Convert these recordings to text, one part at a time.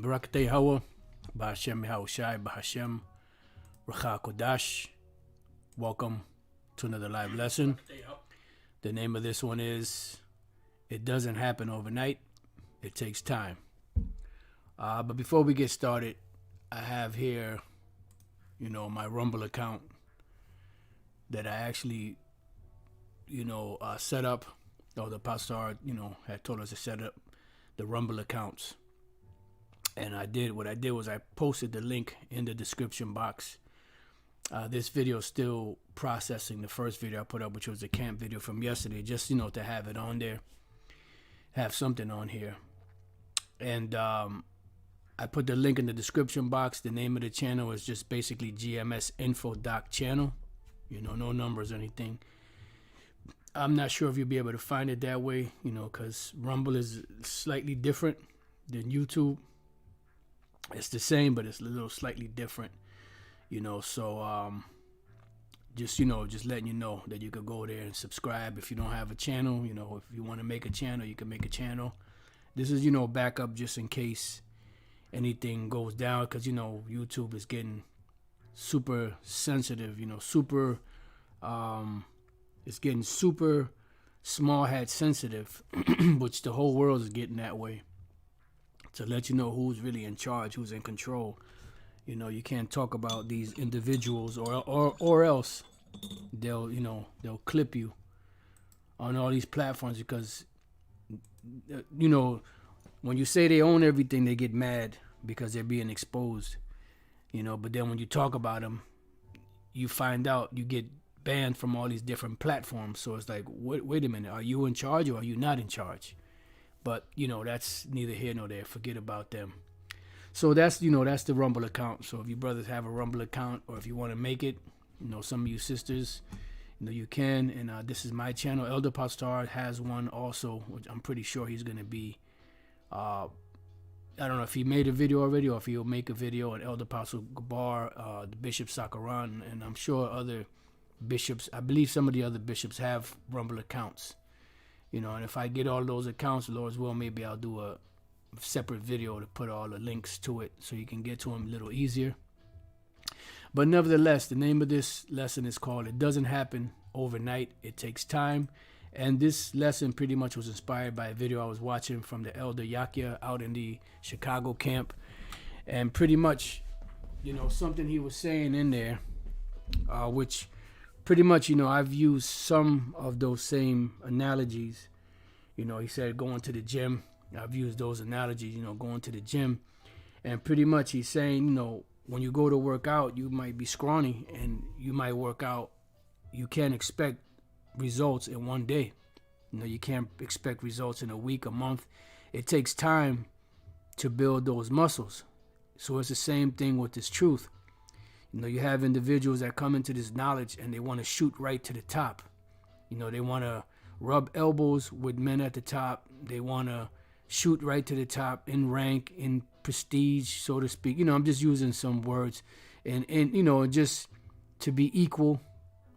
Barakatei Hawa, Bahashem Yahushai, Bahashem Racha Kodash. Welcome to another live lesson. The name of this one is It Doesn't Happen Overnight, It Takes Time. But before we get started, I have here, my Rumble account that I actually, set up. Or the pastor, had told us to set up the Rumble accounts. And what I did was I posted the link in the description box. This video is still processing the first video I put up, which was the camp video from yesterday, just, to have it on there, have something on here. And I put the link in the description box. The name of the channel is just basically GMS Info Doc channel, no numbers or anything. I'm not sure if you'll be able to find it that way, because Rumble is slightly different than YouTube. It's the same, but it's a little slightly different, so just letting you know that you could go there and subscribe if you don't have a channel. If you want to make a channel, you can make a channel. This is, backup just in case anything goes down, because, YouTube is getting super sensitive, it's getting super small hat sensitive, which the whole world is getting that way. To let you know who's really in charge, who's in control. You can't talk about these individuals or else they'll clip you on all these platforms, because when you say they own everything, they get mad because they're being exposed. But then when you talk about them, you find out you get banned from all these different platforms. So it's like, wait a minute, are you in charge or are you not in charge? But, that's neither here nor there. Forget about them. So that's the Rumble account. So if you brothers have a Rumble account, or if you want to make it, some of you sisters, you can. And this is my channel. Elder Pastor has one also, which I'm pretty sure he's going to be, I don't know if he made a video already or if he'll make a video. And Elder Apostle Gabar, the Bishop Sakaran, and I'm sure other bishops, I believe some of the other bishops have Rumble accounts. And if I get all those accounts, Lord's will, maybe I'll do a separate video to put all the links to it so you can get to them a little easier. But nevertheless, the name of this lesson is called It Doesn't Happen Overnight, It Takes Time. And this lesson pretty much was inspired by a video I was watching from the Elder Yakia out in the Chicago camp. And pretty much, something he was saying in there, which pretty much, I've used some of those same analogies. He said going to the gym. I've used those analogies, going to the gym. And pretty much he's saying, when you go to work out, you might be scrawny and you might work out. You can't expect results in one day. You can't expect results in a week, a month. It takes time to build those muscles. So it's the same thing with this truth. You have individuals that come into this knowledge and they want to shoot right to the top. They want to rub elbows with men at the top. They want to shoot right to the top in rank, in prestige, so to speak. I'm just using some words. And just to be equal,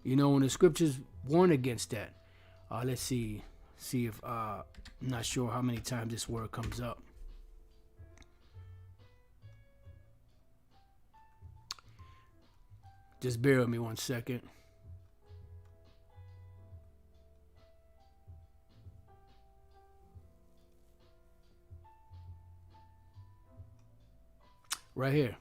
and the scriptures warn against that. Let's see if, I'm not sure how many times this word comes up. Just bear with me 1 second. Right here.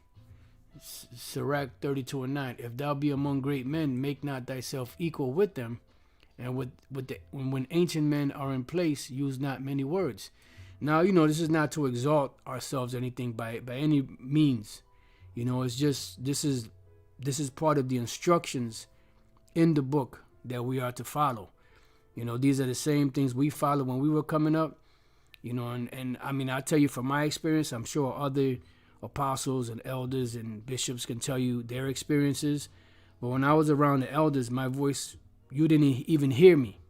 Sirach 32:9. If thou be among great men, make not thyself equal with them. And when ancient men are in place, use not many words. Now, this is not to exalt ourselves or anything by any means. It's just, this is part of the instructions in the book that we are to follow. These are the same things we followed when we were coming up. And I mean, I tell you from my experience, I'm sure other apostles and elders and bishops can tell you their experiences. But when I was around the elders, my voice, you didn't even hear me.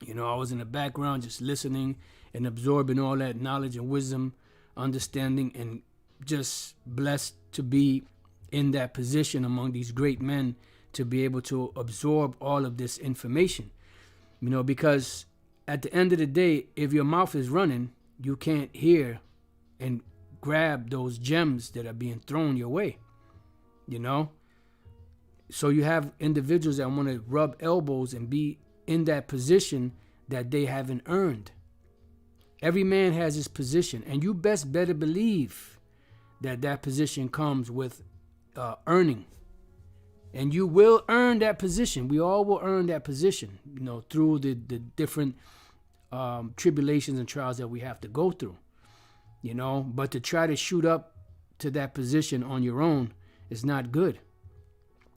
I was in the background just listening and absorbing all that knowledge and wisdom, understanding, and just blessed to be in that position among these great men to be able to absorb all of this information. Because at the end of the day, if your mouth is running, you can't hear and grab those gems that are being thrown your way, you know? So you have individuals that want to rub elbows and be in that position that they haven't earned. Every man has his position, and you best better believe that that position comes with earning. And you will earn that position. We all will earn that position, you know, through the different tribulations and trials that we have to go through, you know. But to try to shoot up to that position on your own is not good.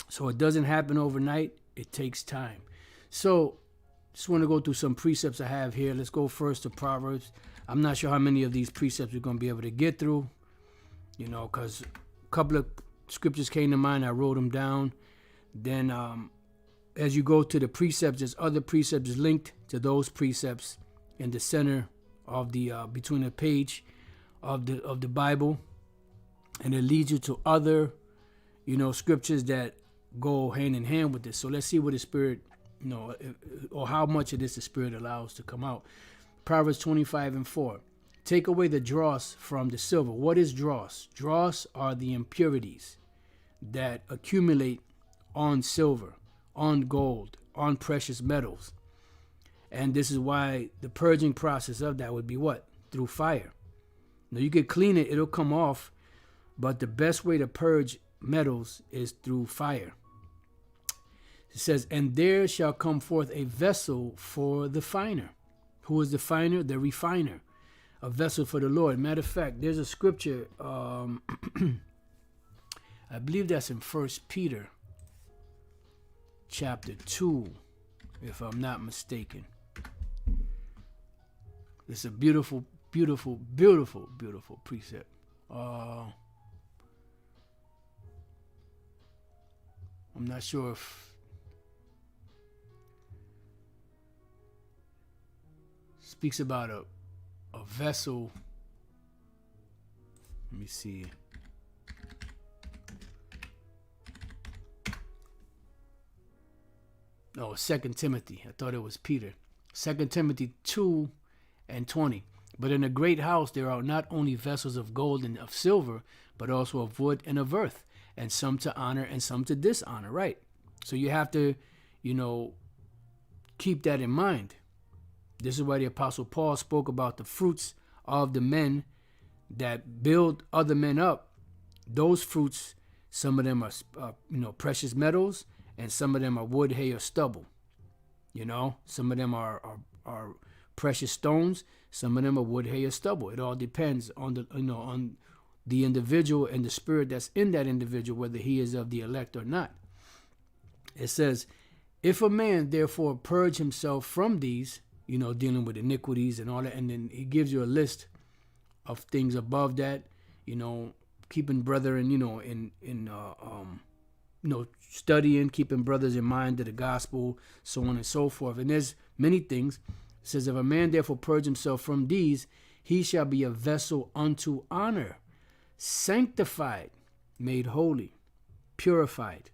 So it doesn't happen overnight. It takes time. So just want to go through some precepts I have here. Let's go first to Proverbs. I'm not sure how many of these precepts we're going to be able to get through, you know, because a couple of scriptures came to mind. I wrote them down. Then as you go to the precepts, there's other precepts linked to those precepts in the center of the between the page of the Bible, and it leads you to other, you know, scriptures that go hand in hand with this. So let's see what the Spirit, you know, or how much of this the Spirit allows to come out. Proverbs 25:4. Take away the dross from the silver. What is dross? Dross are the impurities that accumulate on silver, on gold, on precious metals. And this is why the purging process of that would be what? Through fire. Now you can clean it, it'll come off, but the best way to purge metals is through fire. It says, and there shall come forth a vessel for the finer. Who is the finer? The refiner. A vessel for the Lord. Matter of fact, there's a scripture, I believe that's in 1 Peter chapter 2, if I'm not mistaken. It's a beautiful, beautiful, beautiful, beautiful precept. I'm not sure if speaks about a vessel. Let me see. Oh, 2 Timothy. I thought it was Peter. 2 Timothy 2:20. But in a great house there are not only vessels of gold and of silver, but also of wood and of earth, and some to honor and some to dishonor, right? So you have to, you know, keep that in mind. This is why the Apostle Paul spoke about the fruits of the men that build other men up. Those fruits, some of them are, you know, precious metals, and some of them are wood, hay, or stubble. You know, some of them are precious stones. Some of them are wood, hay, or stubble. It all depends on the, you know, on the individual and the spirit that's in that individual, whether he is of the elect or not. It says, if a man therefore purge himself from these, you know, dealing with iniquities and all that, and then he gives you a list of things above that, you know, keeping brethren, you know, you know, studying, keeping brothers in mind to the gospel, so on and so forth. And there's many things. It says, if a man therefore purge himself from these, he shall be a vessel unto honor, sanctified, made holy, purified,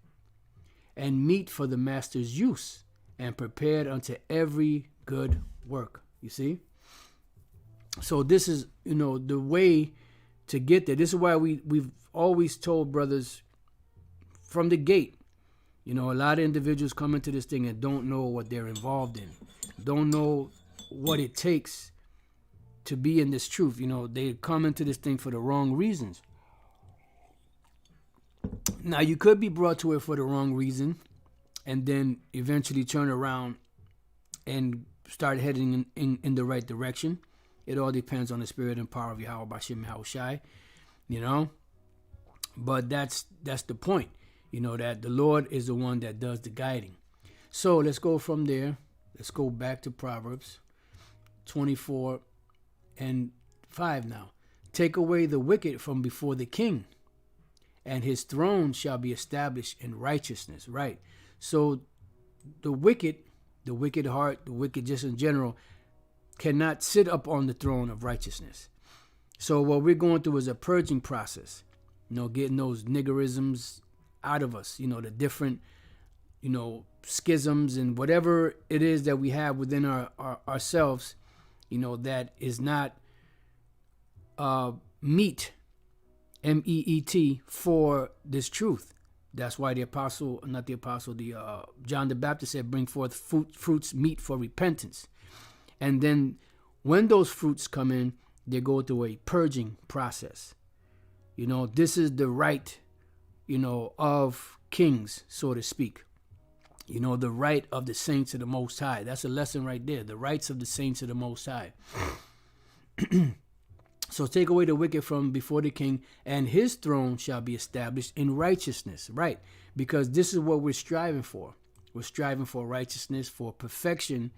and meet for the master's use, and prepared unto every good work. You see? So this is, you know, the way to get there. This is why we've always told brothers from the gate, you know, a lot of individuals come into this thing and don't know what they're involved in, don't know what it takes to be in this truth. You know, they come into this thing for the wrong reasons. Now, you could be brought to it for the wrong reason and then eventually turn around and start heading in the right direction. It all depends on the spirit and power of Yahweh Bashim Yahushai, you know. But that's the point, you know, that the Lord is the one that does the guiding. So let's go from there. Let's go back to Proverbs 24:5 now. Take away the wicked from before the king, and his throne shall be established in righteousness. Right. So the wicked heart, the wicked just in general, cannot sit up on the throne of righteousness. So what we're going through is a purging process, you know, getting those niggerisms out of us, you know, the different, you know, schisms and whatever it is that we have within ourselves, you know, that is not meet MEET, for this truth. That's why the John the Baptist said, bring forth fruits meet for repentance. And then when those fruits come in, they go through a purging process. This is the right, of kings, so to speak. The right of the saints of the Most High. That's a lesson right there. The rights of the saints of the Most High. So take away the wicked from before the king, and his throne shall be established in righteousness. Right. Because this is what we're striving for. We're striving for righteousness, for perfection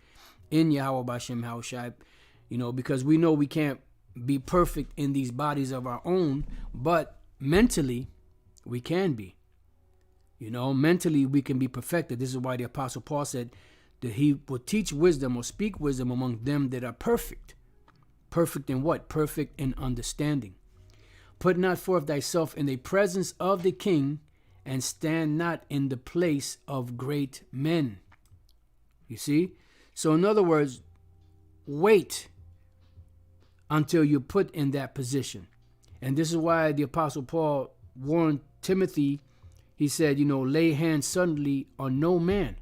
in Yahweh Bashem Haushai. Because we know we can't be perfect in these bodies of our own, but mentally we can be. Mentally we can be perfected. This is why the Apostle Paul said that he will teach wisdom or speak wisdom among them that are perfect. Perfect in what? Perfect in understanding. Put not forth thyself in the presence of the king, and stand not in the place of great men. You see? So in other words, wait until you're put in that position. And this is why the Apostle Paul warned Timothy. He said, lay hands suddenly on no man.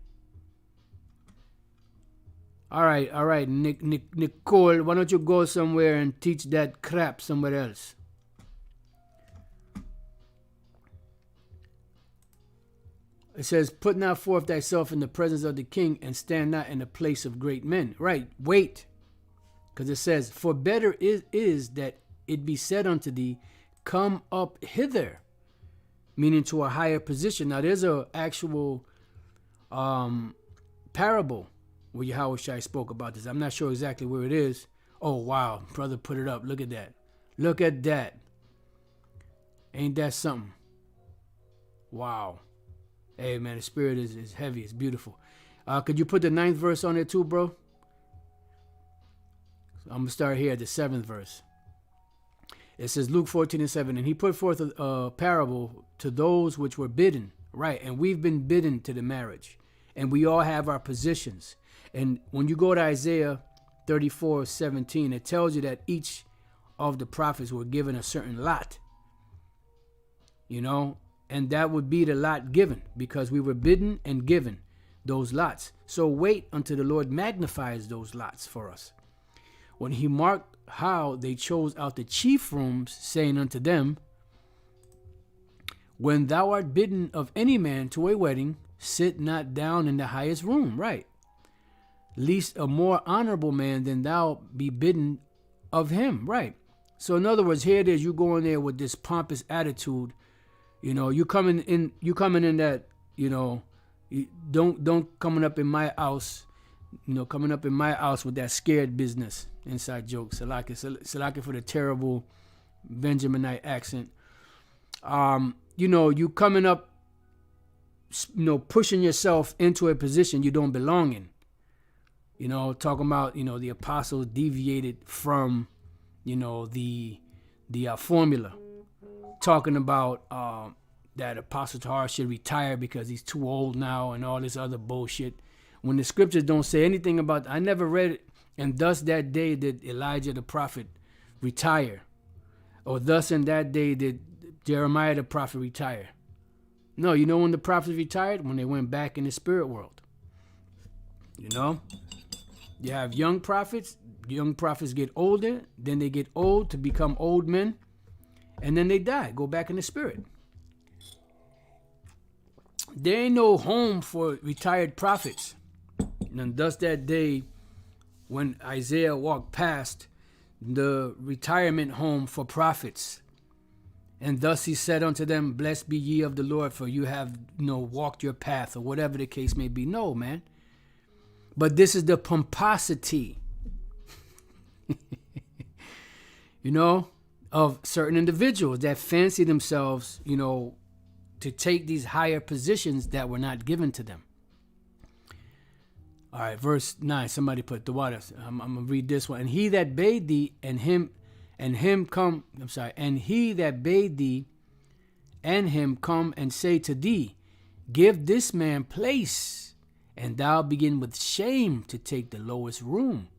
All right, Nicole, why don't you go somewhere and teach that crap somewhere else? It says, put not forth thyself in the presence of the king, and stand not in the place of great men. Right, wait. Because it says, for better is that it be said unto thee, come up hither, meaning to a higher position. Now there's a actual parable where Yahushua spoke about this. I'm not sure exactly where it is. Oh, wow. Brother put it up. Look at that. Look at that. Ain't that something? Wow. Hey, man, the spirit is heavy. It's beautiful. Could you put the 9th verse on there too, bro? I'm going to start here at the 7th verse. It says, Luke 14:7, and he put forth a parable to those which were bidden. Right, and we've been bidden to the marriage. And we all have our positions. And when you go to Isaiah 34:17, it tells you that each of the prophets were given a certain lot. And that would be the lot given, because we were bidden and given those lots. So wait until the Lord magnifies those lots for us. When he marked how they chose out the chief rooms, saying unto them, when thou art bidden of any man to a wedding, sit not down in the highest room. Right. Lest a more honorable man than thou be bidden of him. Right. So in other words, here it is, you go in there with this pompous attitude. You coming in that, don't coming up in my house, coming up in my house with that scared business, inside jokes. Salaki for the terrible Benjaminite accent. You coming up, pushing yourself into a position you don't belong in. Talking about, the apostles deviated from, the formula. Talking about that Apostle Tahar should retire because he's too old now and all this other bullshit. When the scriptures don't say anything about, I never read it, and thus that day did Elijah the prophet retire. Or thus in that day did Jeremiah the prophet retire. No, when the prophets retired? When they went back in the spirit world. You have young prophets. Young prophets get older. Then they get old to become old men. And then they die. Go back in the spirit. There ain't no home for retired prophets. And thus that day when Isaiah walked past the retirement home for prophets. And thus he said unto them, blessed be ye of the Lord, for you have walked your path, or whatever the case may be. No, man. But this is the pomposity, of certain individuals that fancy themselves, to take these higher positions that were not given to them. All right, verse 9, somebody put the water. I'm going to read this one. And he that bade thee and he that bade thee and him come and say to thee, give this man place, and thou begin with shame to take the lowest room.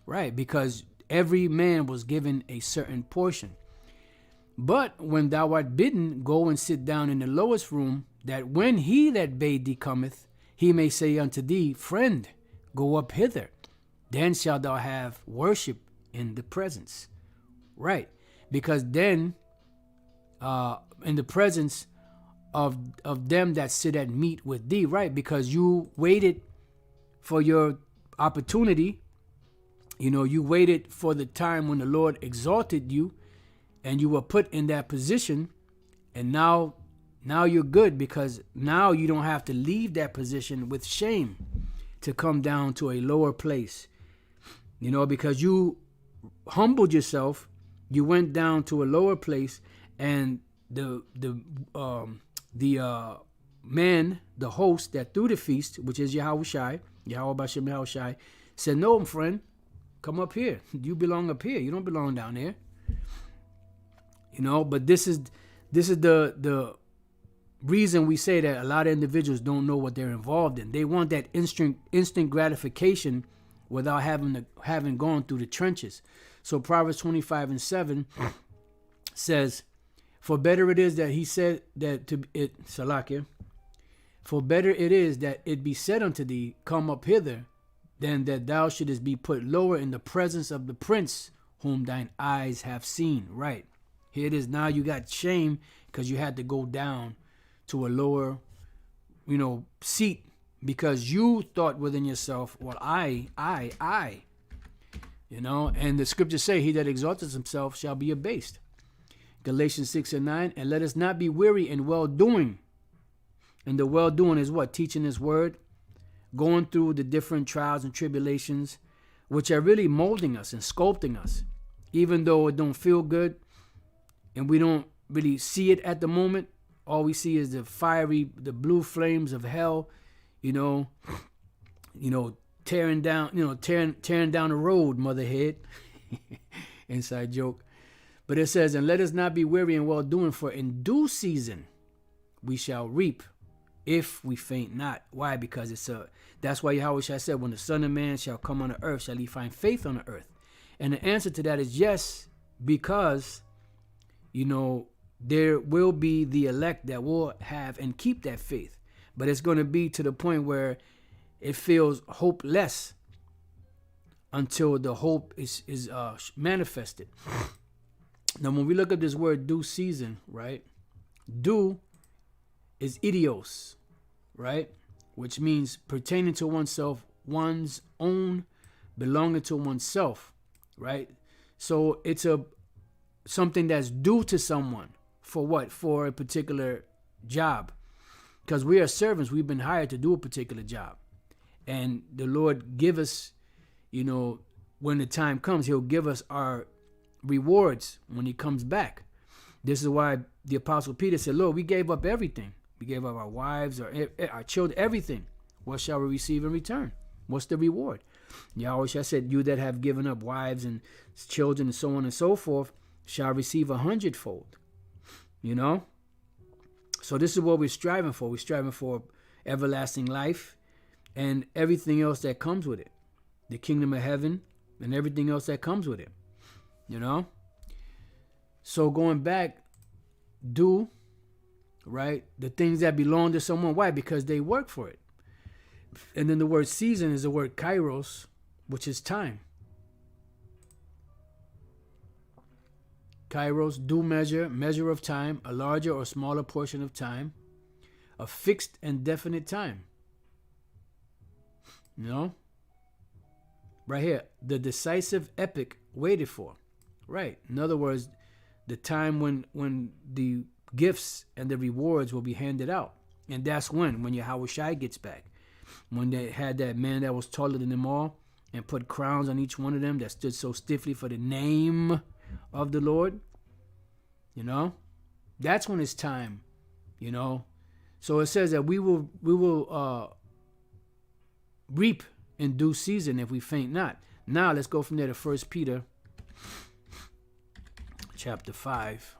Right, because every man was given a certain portion. But when thou art bidden, go and sit down in the lowest room, that when he that bade thee cometh, he may say unto thee, Friend, go up hither. Then shalt thou have worship in the presence. Right. Because then, in the presence of them that sit at meat with thee, right? Because you waited for your opportunity. You know, you waited for the time when the Lord exalted you and you were put in that position. And now you're good, because now you don't have to leave that position with shame to come down to a lower place. You know, because you humbled yourself, you went down to a lower place, and the man, the host that threw the feast, which is Yahweh Shai, Yahweh Bashem Yahweh Shai, said, No, friend, come up here. You belong up here. You don't belong down there. You know, but this is the reason we say that a lot of individuals don't know what they're involved in. They want that instant gratification without having gone through the trenches. So Proverbs 25:7 says, For better it is that he said that to it, Salakia, for better it is that it be said unto thee, Come up hither, than that thou shouldest be put lower in the presence of the prince whom thine eyes have seen. Right. Here it is. Now you got shame because you had to go down to a lower, seat, because you thought within yourself, well, I. And the scriptures say, he that exalteth himself shall be abased. Galatians 6:9, and let us not be weary in well-doing. And the well-doing is what? Teaching his word, going through the different trials and tribulations, which are really molding us and sculpting us, even though it don't feel good and we don't really see it at the moment. All we see is the blue flames of hell, tearing down the road, motherhead. Inside joke. But it says, and let us not be weary in well-doing, for in due season we shall reap if we faint not. Why? Because that's why Yahweh said, when the Son of Man shall come on the earth, shall he find faith on the earth? And the answer to that is yes, because, there will be the elect that will have and keep that faith. But it's going to be to the point where it feels hopeless until the hope is manifested. Now, when we look at this word due season, right? Due is idios, right? Which means pertaining to oneself, one's own, belonging to oneself, right? So it's something that's due to someone. For what? For a particular job. Because we are servants. We've been hired to do a particular job. And the Lord give us, when the time comes, he'll give us our rewards when he comes back. This is why the Apostle Peter said, Lord, we gave up everything. We gave up our wives, our children, everything. What shall we receive in return? What's the reward? Yahweh said, you that have given up wives and children and so on and so forth shall receive 100-fold. So this is what we're striving for. We're striving for everlasting life and everything else that comes with it. The kingdom of heaven and everything else that comes with it. So going back, do, right? The things that belong to someone. Why? Because they work for it. And then the word season is the word kairos, which is time. Kairos, due measure of time, a larger or smaller portion of time, a fixed and definite time. Right here, the decisive epoch waited for. Right. In other words, the time when the gifts and the rewards will be handed out. And that's when Yahweh Shai gets back. When they had that man that was taller than them all and put crowns on each one of them that stood so stiffly for the name of the Lord. That's when it's time. So it says that we will reap in due season if we faint not. Now let's go from there to 1 Peter chapter 5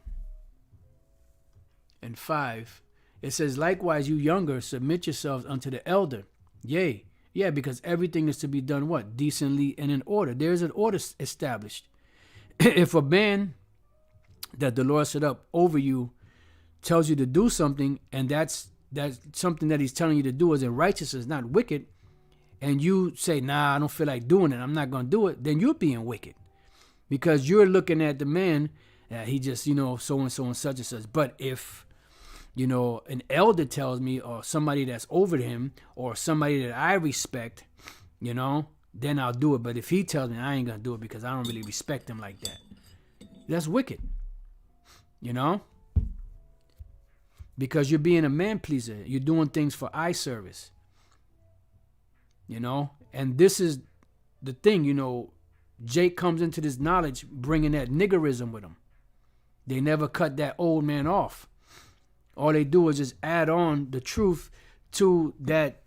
and 5. It says, likewise, you younger, submit yourselves unto the elder. Yea, because everything is to be done what? Decently and in order. There is an order established. If a man that the Lord set up over you tells you to do something, and that's something that he's telling you to do is in righteousness, not wicked, and you say, nah, I don't feel like doing it, I'm not going to do it, then you're being wicked. Because you're looking at the man, he just, so and so and such and such. But if, an elder tells me, or somebody that's over him, or somebody that I respect, then I'll do it. But if he tells me, I ain't going to do it because I don't really respect him like that. That's wicked. Because you're being a man pleaser. You're doing things for eye service. And this is the thing, Jake comes into this knowledge bringing that niggerism with him. They never cut that old man off. All they do is just add on the truth to that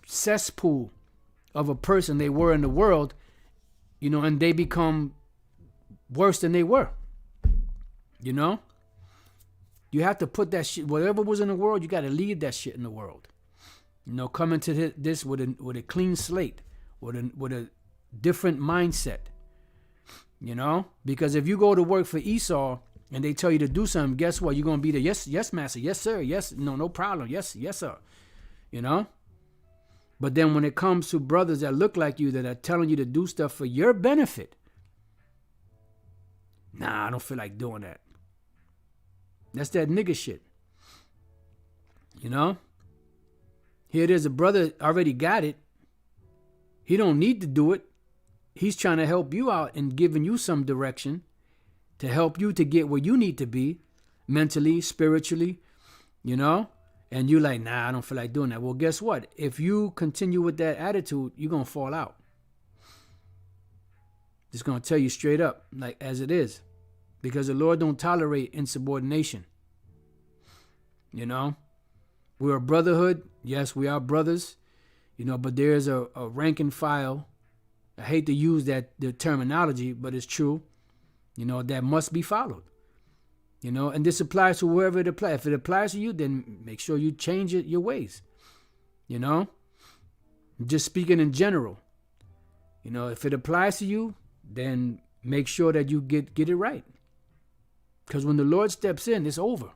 cesspool of a person they were in the world, and they become worse than they were. You have to put that shit, whatever was in the world, you got to leave that shit in the world. Come into this with a clean slate, with a different mindset. Because if you go to work for Esau and they tell you to do something, guess what? You're gonna be the yes master, yes sir, yes, no problem, yes sir. But then when it comes to brothers that look like you that are telling you to do stuff for your benefit, nah, I don't feel like doing that. That's that nigga shit. Here it is, a brother already got it. He don't need to do it. He's trying to help you out and giving you some direction to help you to get where you need to be mentally, spiritually, and you're like, nah, I don't feel like doing that. Well, guess what? If you continue with that attitude, you're going to fall out. Just going to tell you straight up, like as it is. Because the Lord don't tolerate insubordination. We're a brotherhood. Yes, we are brothers. But there's a rank and file. I hate to use the terminology, but it's true. That must be followed. And this applies to wherever it applies. If it applies to you, then make sure you change your ways. Just speaking in general. If it applies to you, then make sure that you get it right. Because when the Lord steps in, it's over.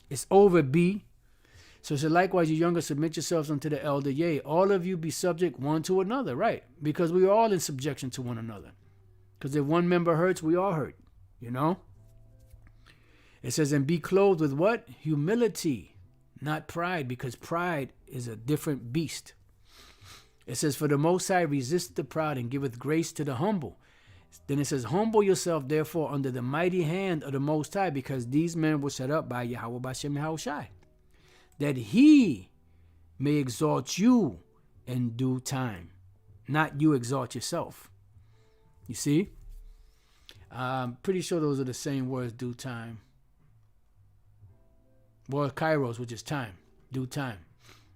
It's over, B. So likewise, you younger, submit yourselves unto the elder. Yea, all of you be subject one to another, right? Because we are all in subjection to one another. Because if one member hurts, we all hurt, It says, and be clothed with what? Humility, not pride, because pride is a different beast. It says, for the Most High resist the proud and giveth grace to the humble. Then it says, humble yourself, therefore, under the mighty hand of the Most High, because these men were set up by Yahweh Bashem Yahushai, that he may exalt you in due time, not you exalt yourself. You see? I'm pretty sure those are the same words, due time. Well, kairos, which is time, due time,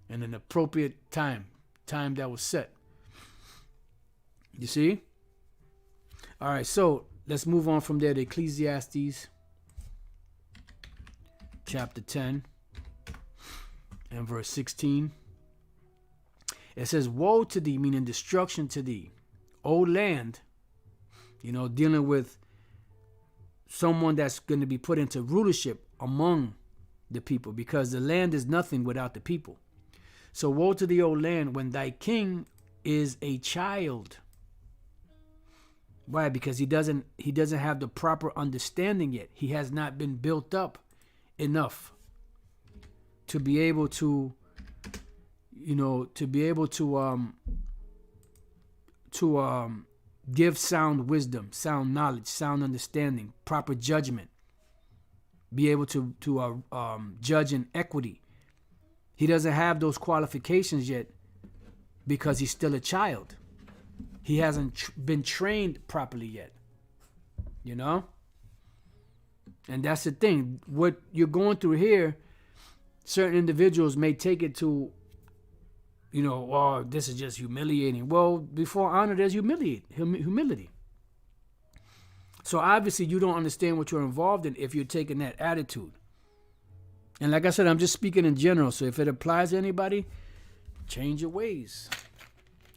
and an appropriate time that was set. You see? All right, so let's move on from there to Ecclesiastes chapter 10 and verse 16. It says, woe to thee, meaning destruction to thee, O land, dealing with someone that's going to be put into rulership among the people, because the land is nothing without the people. So woe to thee, O land, when thy king is a child. Why? Because he doesn't have the proper understanding yet. He has not been built up enough to be able to, give sound wisdom, sound knowledge, sound understanding, proper judgment, be able to judge in equity. He doesn't have those qualifications yet because he's still a child. He hasn't been trained properly yet, And that's the thing. What you're going through here, certain individuals may take it to, oh, this is just humiliating. Well, before honor, there's humility. So obviously you don't understand what you're involved in if you're taking that attitude. And like I said, I'm just speaking in general. So if it applies to anybody, change your ways.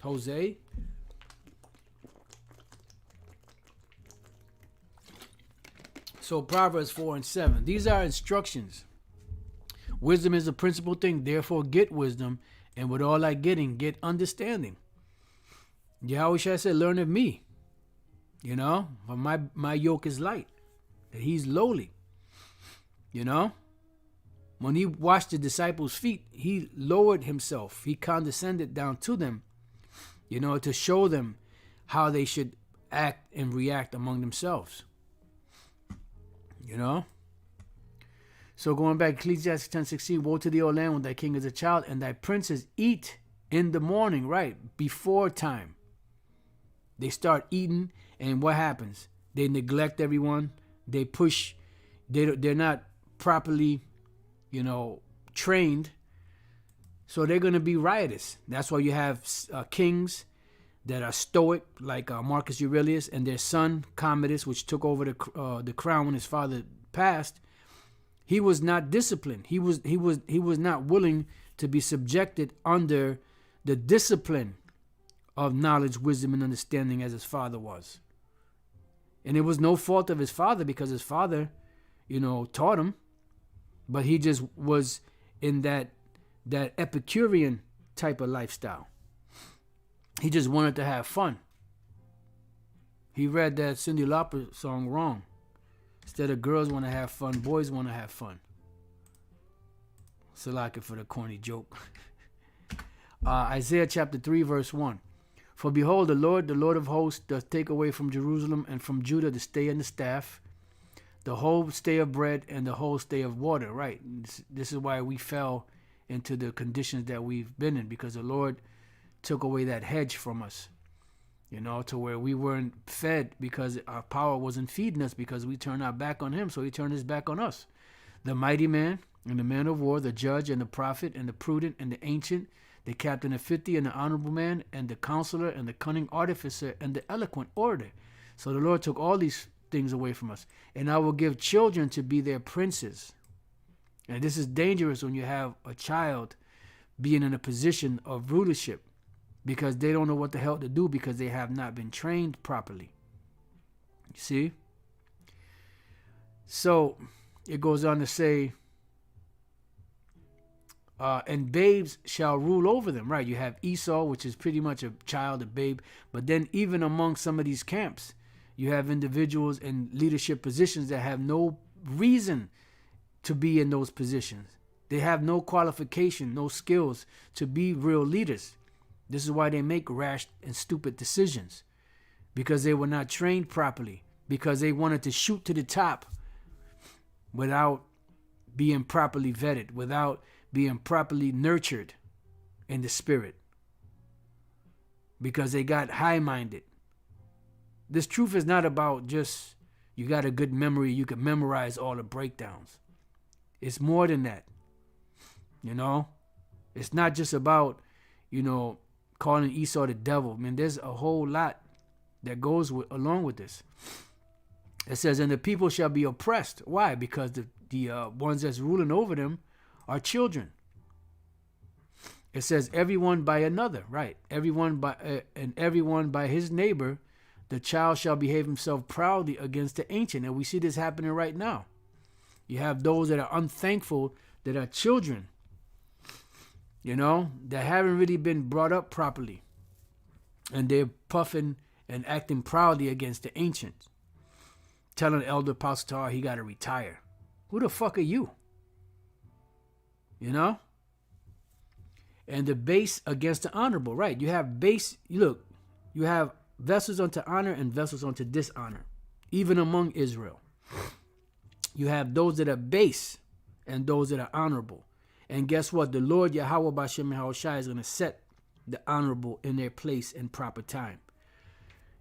Jose. So Proverbs 4 and 7. These are instructions. Wisdom is the principal thing. Therefore, get wisdom. And with all thy getting, get understanding. Yahweh Shai said, learn of me. You know, for my yoke is light. He's lowly. You know, when he washed the disciples' feet, he lowered himself. He condescended down to them, you know, to show them how they should act and react among themselves. You know? So going back, Ecclesiastes 10:16, woe to thee, O land, when thy king is a child, and thy princes eat in the morning, right, before time. They start eating, and what happens? They neglect everyone. They push. They're not properly, you know, trained. So they're going to be riotous. That's why you have kings that are stoic, like Marcus Aurelius, and their son Commodus, which took over the crown when his father passed. He was not disciplined. He was not willing to be subjected under the discipline of knowledge, wisdom, and understanding as his father was. And it was no fault of his father, because his father, you know, taught him, but he just was in that Epicurean type of lifestyle. He just wanted to have fun. He read that Cyndi Lauper song wrong. Instead of girls want to have fun, boys want to have fun. Salaka for the corny joke. Isaiah chapter 3 verse 1. For behold, the Lord of hosts, doth take away from Jerusalem and from Judah the stay and the staff, the whole stay of bread and the whole stay of water. Right. This is why we fell into the conditions that we've been in, because the Lord took away that hedge from us, you know, to where we weren't fed, because our power wasn't feeding us, because we turned our back on him. So he turned his back on us. The mighty man and the man of war, the judge and the prophet and the prudent and the ancient, the captain of 50 and the honorable man and the counselor and the cunning artificer and the eloquent orator. So the Lord took all these things away from us. And I will give children to be their princes. And this is dangerous when you have a child being in a position of rulership, because they don't know what the hell to do, because they have not been trained properly. You see? So it goes on to say, and babes shall rule over them. Right? You have Esau, which is pretty much a child, a babe. But then even among some of these camps, you have individuals in leadership positions that have no reason to be in those positions. They have no qualification, no skills to be real leaders. This is why they make rash and stupid decisions, because they were not trained properly, because they wanted to shoot to the top without being properly vetted, without being properly nurtured in the spirit, because they got high-minded. This truth is not about just you got a good memory, you can memorize all the breakdowns. It's more than that. You know, it's not just about, you know, calling Esau the devil. I mean, there's a whole lot that goes along with this. It says, and the people shall be oppressed. Why? Because the ones that's ruling over them are children. It says, everyone by another, right? Everyone by his neighbor, the child shall behave himself proudly against the ancient. And we see this happening right now. You have those that are unthankful, that are children, you know, that haven't really been brought up properly. And they're puffing and acting proudly against the ancients, telling the elder pastor he got to retire. Who the fuck are you? You know? And the base against the honorable, right? You have base, look, you have vessels unto honor and vessels unto dishonor, even among Israel. You have those that are base and those that are honorable. And guess what? The Lord Yahweh Bashem Yahushai is going to set the honorable in their place in proper time.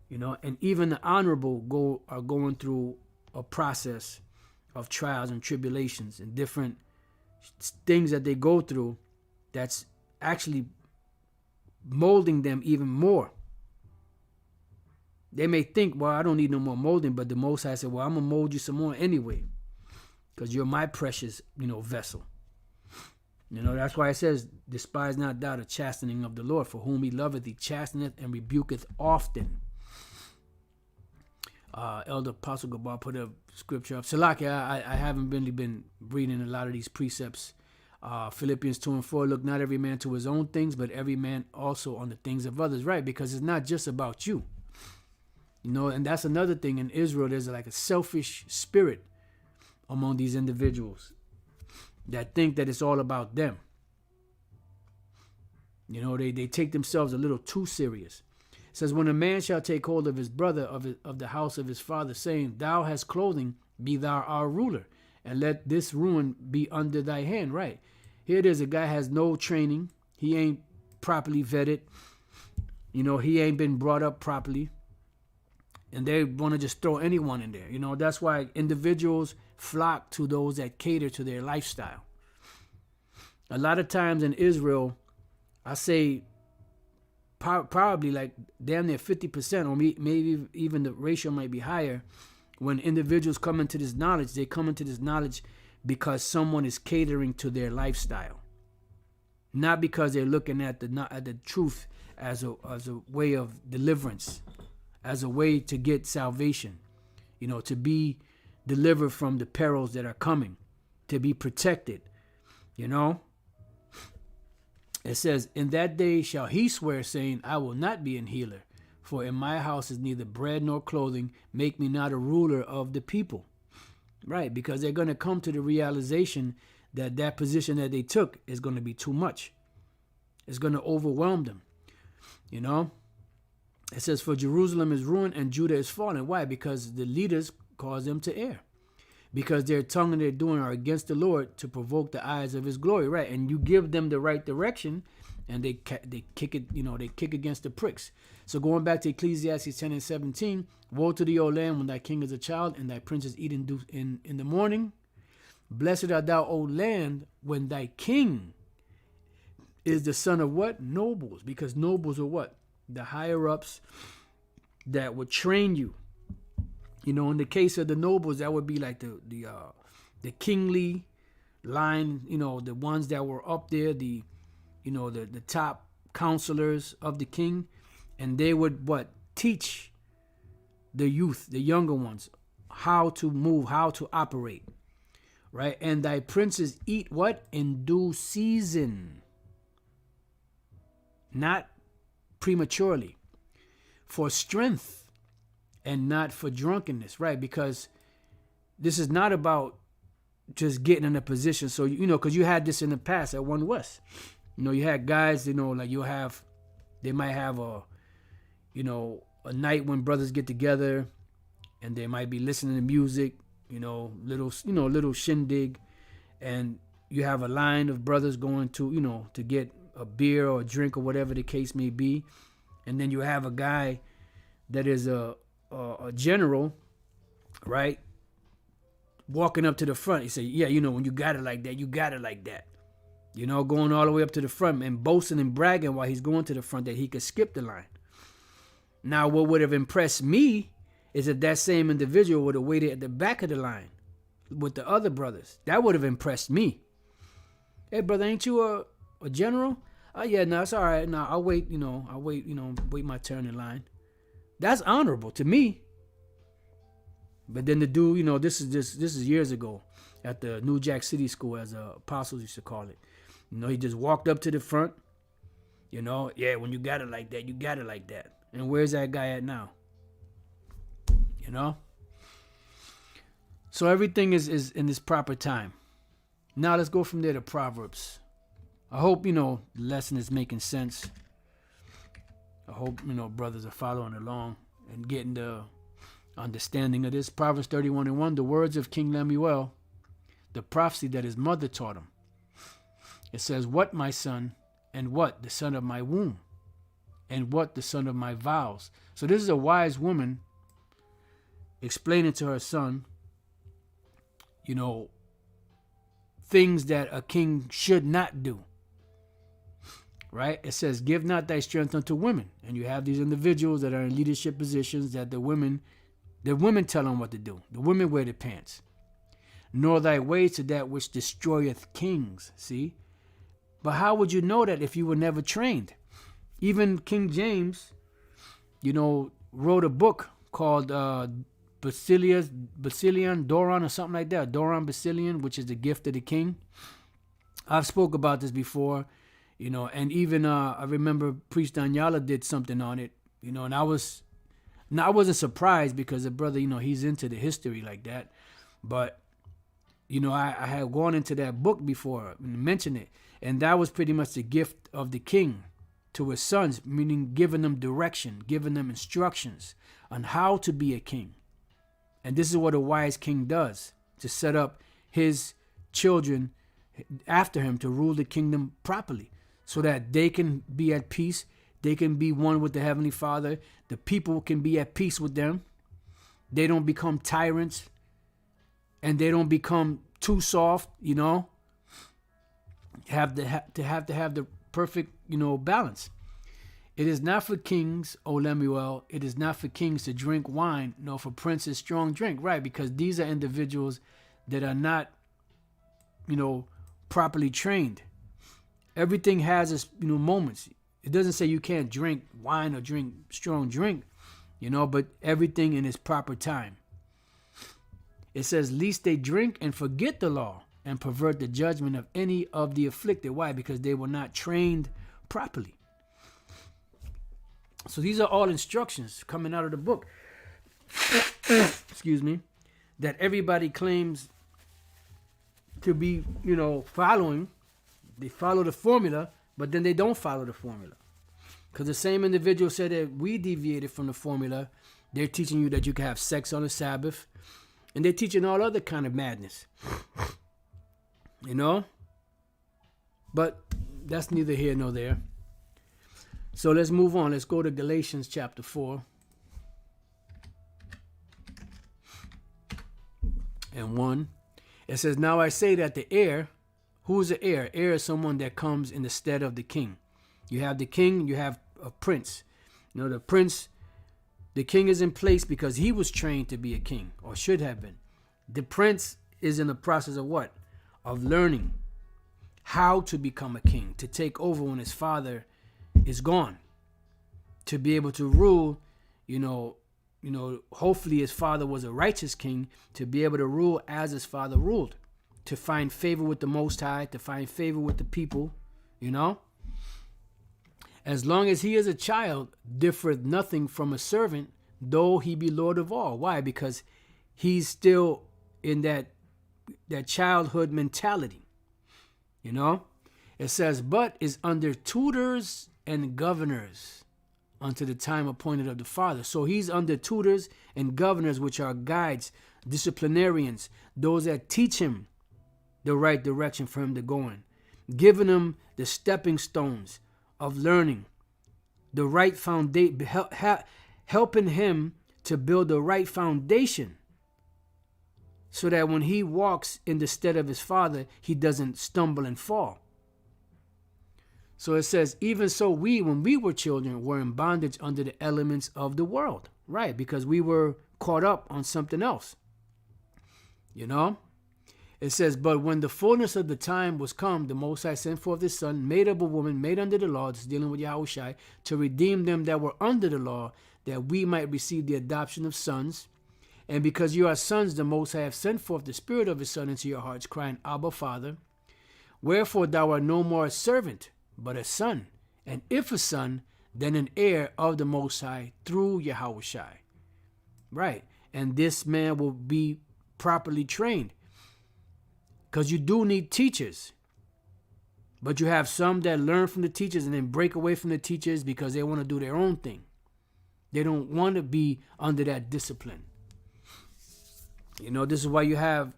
You know, and even the honorable are going through a process of trials and tribulations and different things that they go through that's actually molding them even more. They may think, well, I don't need no more molding, but the Most High said, well, I'm going to mold you some more anyway, because you're my precious, you know, vessel. You know, that's why it says, despise not thou the chastening of the Lord, for whom he loveth, he chasteneth and rebuketh often. Elder Apostle Gabar put a scripture up. Salaki, I haven't really been reading a lot of these precepts. Philippians 2:4, look not every man to his own things, but every man also on the things of others, right? Because it's not just about you. And that's another thing in Israel. There's like a selfish spirit among these individuals that think that it's all about them. They take themselves a little too serious. It says, when a man shall take hold of his brother of the house of his father, saying, thou hast clothing, be thou our ruler, and let this ruin be under thy hand. Right. Here it is. A guy has no training. He ain't properly vetted. He ain't been brought up properly. And they want to just throw anyone in there. That's why individuals flock to those that cater to their lifestyle. A lot of times in Israel, I say probably like damn near 50%, or maybe even the ratio might be higher. When individuals come into this knowledge, they come into this knowledge because someone is catering to their lifestyle, not because they're looking at the truth as a way of deliverance, as a way to get salvation, to be delivered from the perils that are coming, to be protected. It says, in that day shall he swear, saying, I will not be an healer, for in my house is neither bread nor clothing. Make me not a ruler of the people. Right, because they're going to come to the realization that position that they took is going to be too much. It's going to overwhelm them. It says, for Jerusalem is ruined and Judah is fallen. Why? Because the leaders cause them to err. Because their tongue and their doing are against the Lord, to provoke the eyes of his glory. Right. And you give them the right direction, and they kick it, they kick against the pricks. So going back to Ecclesiastes 10:17, woe to thee, O land, when thy king is a child, and thy princes eat in the morning. Blessed art thou, O land, when thy king is the son of what? Nobles. Because nobles are what? The higher ups that would train you. In the case of the nobles, that would be like the kingly line, the ones that were up there, the top counselors of the king, and they would teach the youth, the younger ones, how to move, how to operate, right? And thy princes eat what? In due season, not prematurely, for strength and not for drunkenness, right? Because this is not about just getting in a position. So, because you had this in the past at One West. You had guys, like they might have a night when brothers get together and they might be listening to music, little shindig. And you have a line of brothers going to, to get a beer or a drink or whatever the case may be. And then you have a guy that is a general, right? Walking up to the front. He say, yeah, when you got it like that, you got it like that. Going all the way up to the front and boasting and bragging while he's going to the front that he could skip the line. Now, what would have impressed me is if that same individual would have waited at the back of the line with the other brothers. That would have impressed me. Hey, brother, ain't you a general? Oh, yeah, no, it's all right. No, I'll wait, wait my turn in line. That's honorable to me. But then the dude, this is years ago at the New Jack City School, as apostles used to call it. He just walked up to the front. Yeah, when you got it like that, you got it like that. And where's that guy at now? So everything is in its proper time. Now let's go from there to Proverbs. I hope, the lesson is making sense. I hope, brothers are following along and getting the understanding of this. Proverbs 31:1, the words of King Lemuel, the prophecy that his mother taught him. It says, what, my son, and what, the son of my womb, and what, the son of my vows. So this is a wise woman explaining to her son, things that a king should not do. Right? It says, give not thy strength unto women. And you have these individuals that are in leadership positions that the women tell them what to do. The women wear the pants. Nor thy ways to that which destroyeth kings. See? But how would you know that if you were never trained? Even King James, wrote a book called Basilian, Doron, or something like that. Doron Basilian, which is the gift of the king. I've spoke about this before, and even I remember Priest Danyala did something on it, and I wasn't surprised because the brother, he's into the history like that. But, I had gone into that book before and mentioned it. And that was pretty much the gift of the king to his sons, meaning giving them direction, giving them instructions on how to be a king. And this is what a wise king does, to set up his children after him to rule the kingdom properly so that they can be at peace. They can be one with the Heavenly Father. The people can be at peace with them. They don't become tyrants and they don't become too soft, have to have the perfect, balance. It is not for kings, O Lemuel, it is not for kings to drink wine, nor for princes strong drink, right? Because these are individuals that are not, properly trained. Everything has its, moments. It doesn't say you can't drink wine or drink strong drink, but everything in its proper time. It says, lest they drink and forget the law and pervert the judgment of any of the afflicted. Why? Because they were not trained properly. So these are all instructions coming out of the book. Excuse me. That everybody claims to be, following. They follow the formula, but then they don't follow the formula. Because the same individual said that we deviated from the formula. They're teaching you that you can have sex on the Sabbath. And they're teaching all other kind of madness. But that's neither here nor there. So let's move on. Let's go to Galatians chapter 4. And 1. It says, now I say that the heir, who is the heir? Heir is someone that comes in the stead of the king. You have the king, you have a prince. The prince, the king is in place because he was trained to be a king, or should have been. The prince is in the process of what? Of learning how to become a king, to take over when his father is gone, to be able to rule, hopefully his father was a righteous king, to be able to rule as his father ruled, to find favor with the Most High, to find favor with the people, As long as he is a child, differeth nothing from a servant, though he be Lord of all. Why? Because he's still in that childhood mentality. It says, but is under tutors and governors unto the time appointed of the Father. So he's under tutors and governors, which are guides, disciplinarians, those that teach him the right direction for him to go in, giving him the stepping stones of learning, the right foundation, helping him to build the right foundation so that when he walks in the stead of his father, he doesn't stumble and fall. So it says, even so we, when we were children, were in bondage under the elements of the world. Right, because we were caught up on something else. It says, but when the fullness of the time was come, the Most High sent forth his Son, made of a woman, made under the law, this is dealing with Yahushua, to redeem them that were under the law, that we might receive the adoption of sons. And because you are sons, the Most High have sent forth the Spirit of his Son into your hearts, crying, Abba, Father. Wherefore thou art no more a servant, but a son. And if a son, then an heir of the Most High through Yahushua. Right. And this man will be properly trained. Because you do need teachers. But you have some that learn from the teachers and then break away from the teachers because they want to do their own thing. They don't want to be under that discipline. This is why you have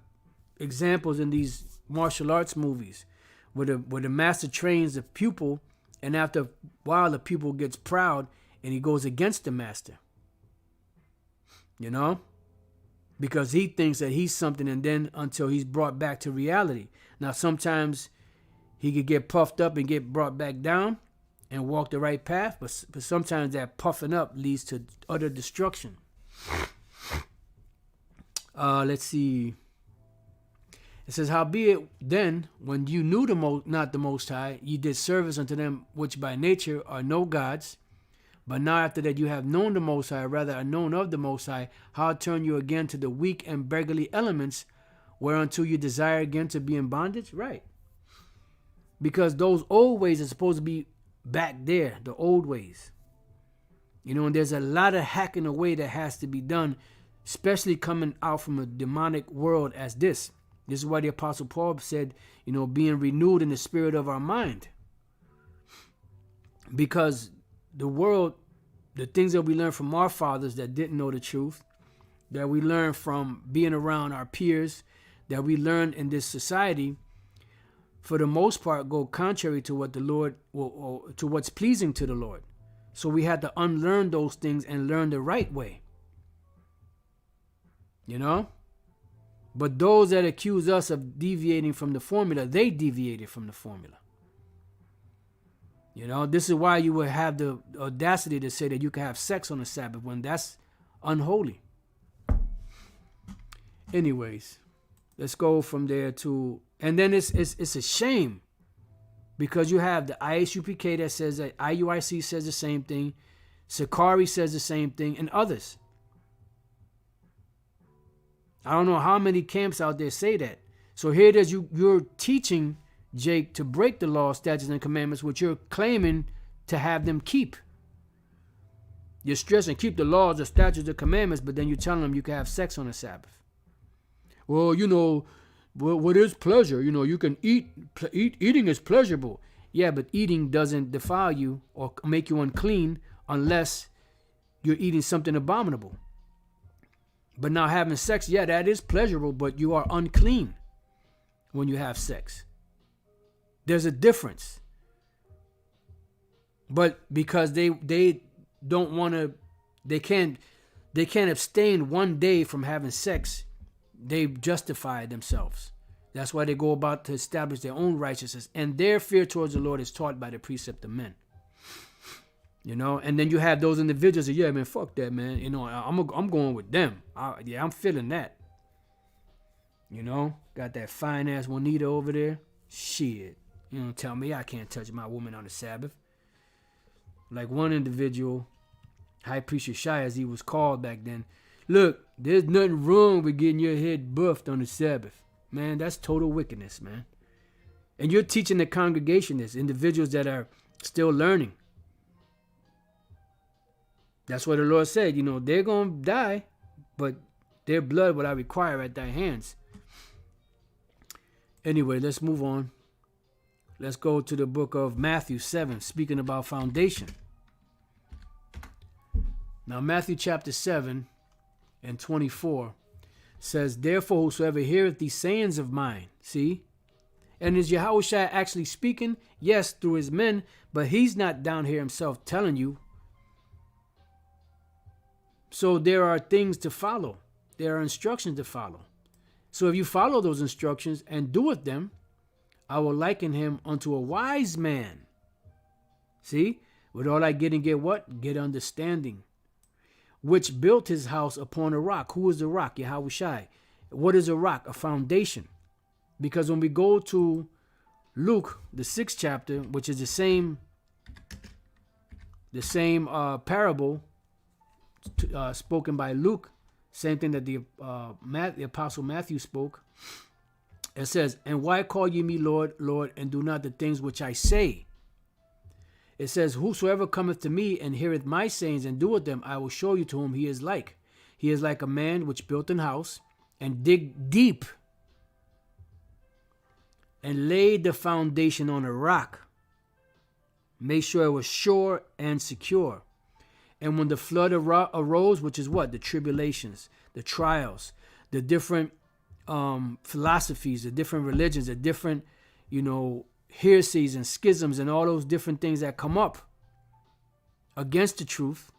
examples in these martial arts movies where the master trains the pupil, and after a while the pupil gets proud and he goes against the master. Because he thinks that he's something, and then until he's brought back to reality. Now, sometimes he could get puffed up and get brought back down and walk the right path, but sometimes that puffing up leads to utter destruction. Let's see. It says, howbeit then, when you knew not the Most High, ye did service unto them which by nature are no gods. But now after that you have known the Most High, rather are known of the Most High, how turn you again to the weak and beggarly elements, whereunto you desire again to be in bondage? Right. Because those old ways are supposed to be back there, the old ways. And there's a lot of hacking away that has to be done, especially coming out from a demonic world as this. This is why the Apostle Paul said, being renewed in the spirit of our mind. Because the world, the things that we learned from our fathers that didn't know the truth, that we learned from being around our peers, that we learned in this society, for the most part, go contrary to what the Lord, or to what's pleasing to the Lord. So we had to unlearn those things and learn the right way. But those that accuse us of deviating from the formula, they deviated from the formula. This is why you would have the audacity to say that you can have sex on the Sabbath when that's unholy. Anyways, let's go from there to, and then it's a shame, because you have the ISUPK that says that, IUIC says the same thing, Sakari says the same thing, and others. I don't know how many camps out there say that. So here it is, you're teaching, Jake, to break the law, statutes, and commandments, which you're claiming to have them keep. You're stressing, keep the laws, the statutes, the commandments, but then you're telling them you can have sex on the Sabbath. Well, what is pleasure? You can eat. Eating is pleasurable. Yeah, but eating doesn't defile you or make you unclean unless you're eating something abominable. But now having sex, yeah, that is pleasurable, but you are unclean when you have sex. There's a difference. But because they don't want to, they can't abstain one day from having sex, they justify themselves. That's why they go about to establish their own righteousness, and their fear towards the Lord is taught by the precept of men. And then you have those individuals that, yeah, man, fuck that, man. I'm going with them. I'm feeling that. Got that fine ass Juanita over there. Shit. Tell me I can't touch my woman on the Sabbath. Like one individual, High Priest Yeshai, as he was called back then. Look, there's nothing wrong with getting your head buffed on the Sabbath. Man, that's total wickedness, man. And you're teaching the congregation this, individuals that are still learning. That's what the Lord said. They're going to die, but their blood will I require at thy hands. Anyway, let's move on. Let's go to the book of Matthew 7, speaking about foundation. Now, Matthew chapter 7 and 24 says, therefore, whosoever heareth these sayings of mine, see? And is Yahushua actually speaking? Yes, through his men, but he's not down here himself telling you. So there are things to follow. There are instructions to follow. So if you follow those instructions and doeth them, I will liken him unto a wise man. See? With all I get and get what? Get understanding. Which built his house upon a rock. Who is the rock? Yahushai. What is a rock? A foundation. Because when we go to Luke, the 6th chapter, which is the same parable spoken by Luke, same thing that the Apostle Matthew spoke. It says, and why call ye me Lord, Lord, and do not the things which I say? It says, whosoever cometh to me and heareth my sayings and doeth them, I will show you to whom he is like. He is like a man which built an house and dig deep and laid the foundation on a rock. Make sure it was sure and secure. And when the flood arose, which is what? The tribulations, the trials, the different philosophies, the different religions, the different, heresies and schisms and all those different things that come up against the truth,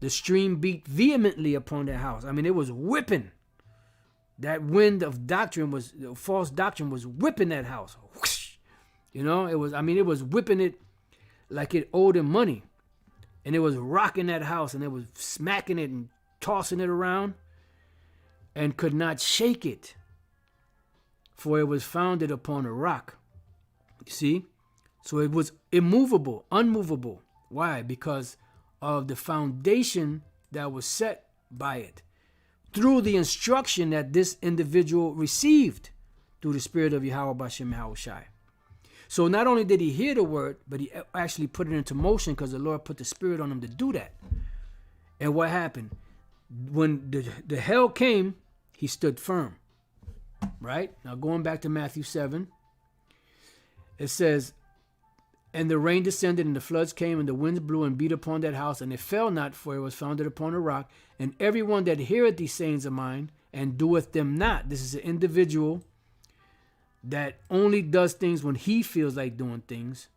the stream beat vehemently upon that house. I mean, it was whipping. That wind of doctrine was, false doctrine was whipping that house. Whoosh. It was whipping it like it owed him money. And it was rocking that house, and it was smacking it and tossing it around and could not shake it, for it was founded upon a rock. You see? So it was immovable, unmovable. Why? Because of the foundation that was set by it through the instruction that this individual received through the Spirit of Yahweh Bashem Yahushai. So not only did he hear the word, but he actually put it into motion because the Lord put the Spirit on him to do that. And what happened? When the hell came, he stood firm. Right? Now going back to Matthew 7, it says, and the rain descended, and the floods came, and the winds blew and beat upon that house, and it fell not, for it was founded upon a rock. And everyone that heareth these sayings of mine, and doeth them not. This is an individual that only does things when he feels like doing things.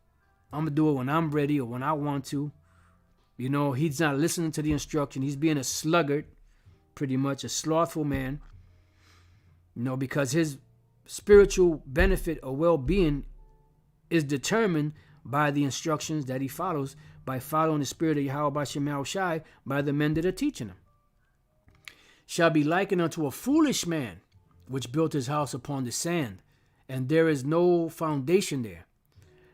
I'm going to do it when I'm ready or when I want to. You know, he's not listening to the instruction. He's being a sluggard, pretty much a slothful man. You know, because his spiritual benefit or well-being is determined by the instructions that he follows, by following the Spirit of Yahweh Bashem Yahushai, by the men that are teaching him. Shall be likened unto a foolish man, which built his house upon the sand, and there is no foundation there.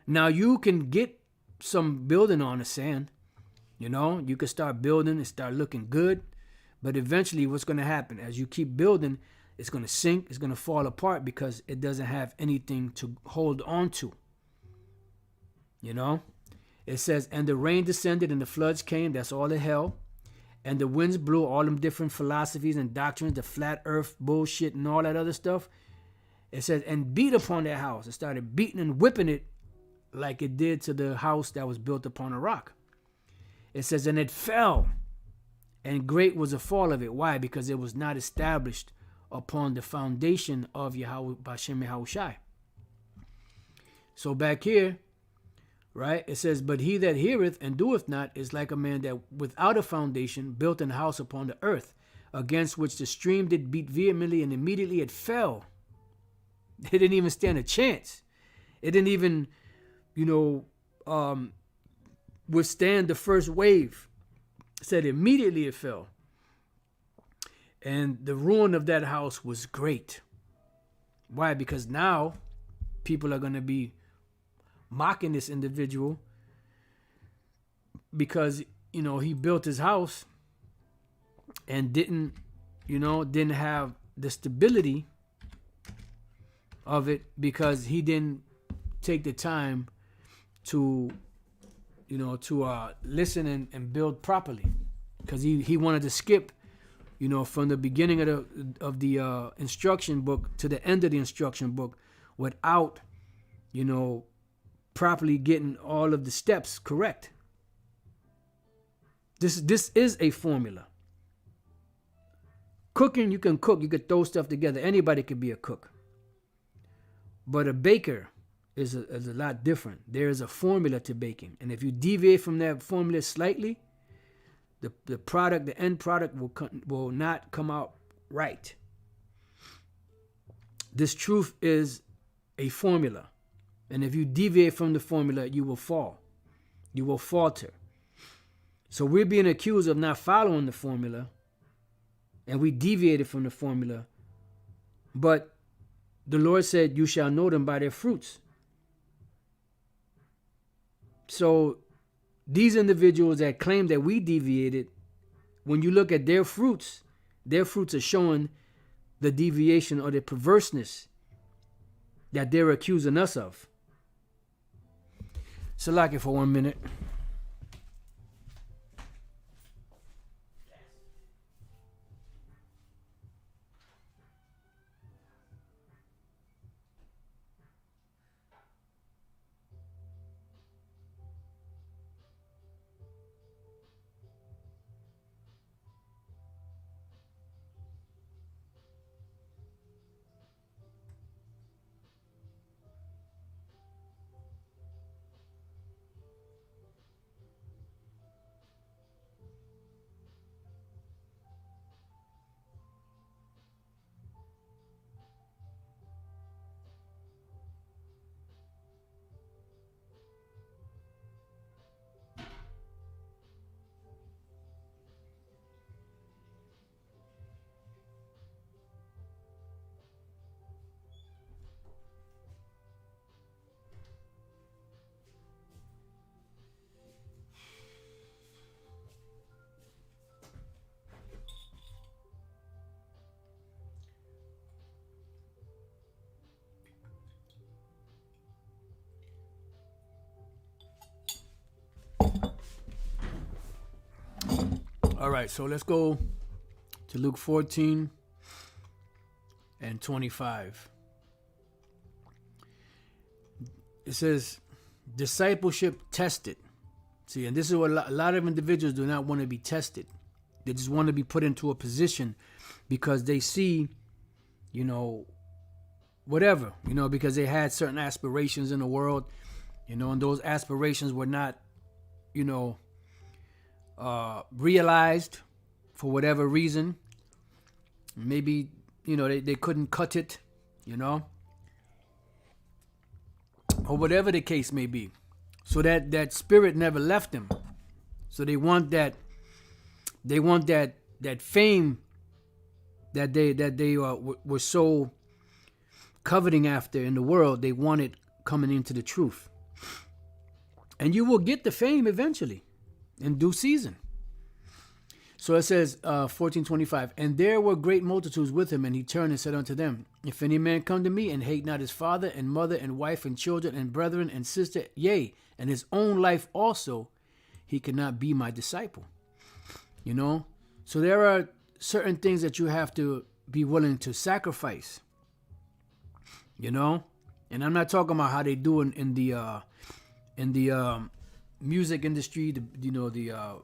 Now you can get some building on the sand. You know, you can start building and start looking good, but eventually what's going to happen? As you keep building, it's going to sink, it's going to fall apart because it doesn't have anything to hold on to. You know, it says, and the rain descended and the floods came. That's all the hell. And the winds blew, all them different philosophies and doctrines, the flat earth bullshit and all that other stuff. It says, and beat upon that house. It started beating and whipping it like it did to the house that was built upon a rock. It says, and it fell, and great was the fall of it. Why? Because it was not established upon the foundation of Yahweh Bashem Yahushai. So back here, right, it says, but he that heareth and doeth not is like a man that without a foundation built an house upon the earth, against which the stream did beat vehemently, and immediately it fell. It didn't even stand a chance. It didn't even, withstand the first wave. It said immediately it fell. And the ruin of that house was great. Why? Because now people are going to be mocking this individual because, he built his house and didn't have the stability of it because he didn't take the time to listen and build properly, because he wanted to skip, from the beginning of the instruction book to the end of the instruction book without, properly getting all of the steps correct. This is a formula. Cooking, you can cook, you can throw stuff together. Anybody could be a cook. But a baker is a lot different. There is a formula to baking. And if you deviate from that formula slightly, the end product will not come out right. This truth is a formula. And if you deviate from the formula, you will fall. You will falter. So we're being accused of not following the formula, and we deviated from the formula. But the Lord said, you shall know them by their fruits. So these individuals that claim that we deviated, when you look at their fruits are showing the deviation or the perverseness that they're accusing us of. Salaki for 1 minute. All right, so let's go to Luke 14 and 25. It says, discipleship tested. See, and this is what a lot of individuals do not want to be tested. They just want to be put into a position because they see, whatever, because they had certain aspirations in the world, and those aspirations were not, realized for whatever reason. Maybe, they couldn't cut it, or whatever the case may be. So that spirit never left them. So they want that fame that they were so coveting after in the world. They want it coming into the truth. And you will get the fame eventually in due season. So it says 14:25, and there were great multitudes with him, and he turned and said unto them, if any man come to me and hate not his father and mother and wife and children and brethren and sister, yea, and his own life also, he cannot be my disciple. So there are certain things that you have to be willing to sacrifice. And I'm not talking about how they do in the music industry, the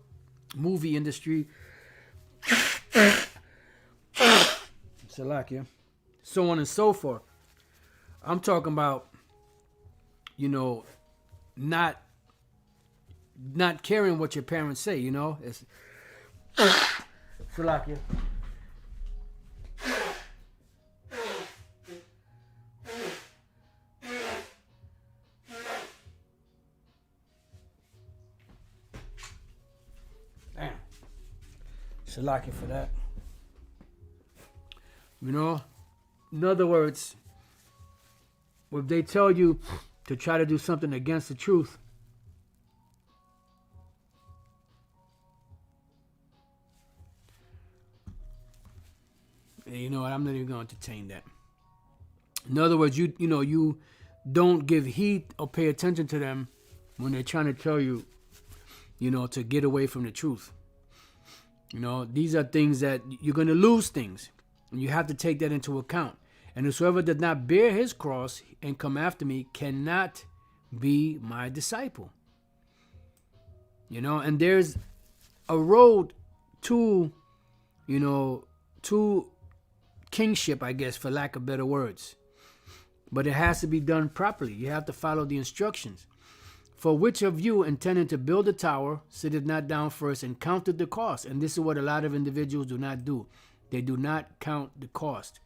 movie industry, Salakia, so on and so forth. I'm talking about, not caring what your parents say, It's Salakia. Damn. Salakia for that. In other words, if they tell you to try to do something against the truth, you know what, I'm not even going to entertain that. In other words, you don't give heed or pay attention to them when they're trying to tell you, to get away from the truth. These are things that you're going to lose things. And you have to take that into account. And whosoever does not bear his cross and come after me cannot be my disciple. And there's a road to, to kingship, I guess, for lack of better words. But it has to be done properly. You have to follow the instructions. For which of you intending to build a tower sitteth not down first and counted the cost? And this is what a lot of individuals do not do. They do not count the cost.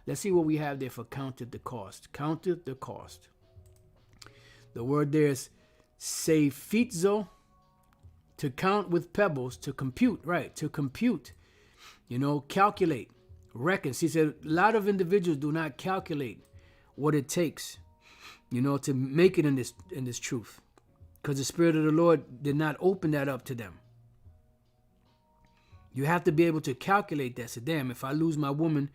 Let's see what we have there for counted the cost. Counted the cost. The word there is sephitzo, to count with pebbles, to compute, right? To compute, calculate, reckon. See, said a lot of individuals do not calculate what it takes, to make it in this truth. Because the Spirit of the Lord did not open that up to them. You have to be able to calculate that. So, damn, if I lose my woman,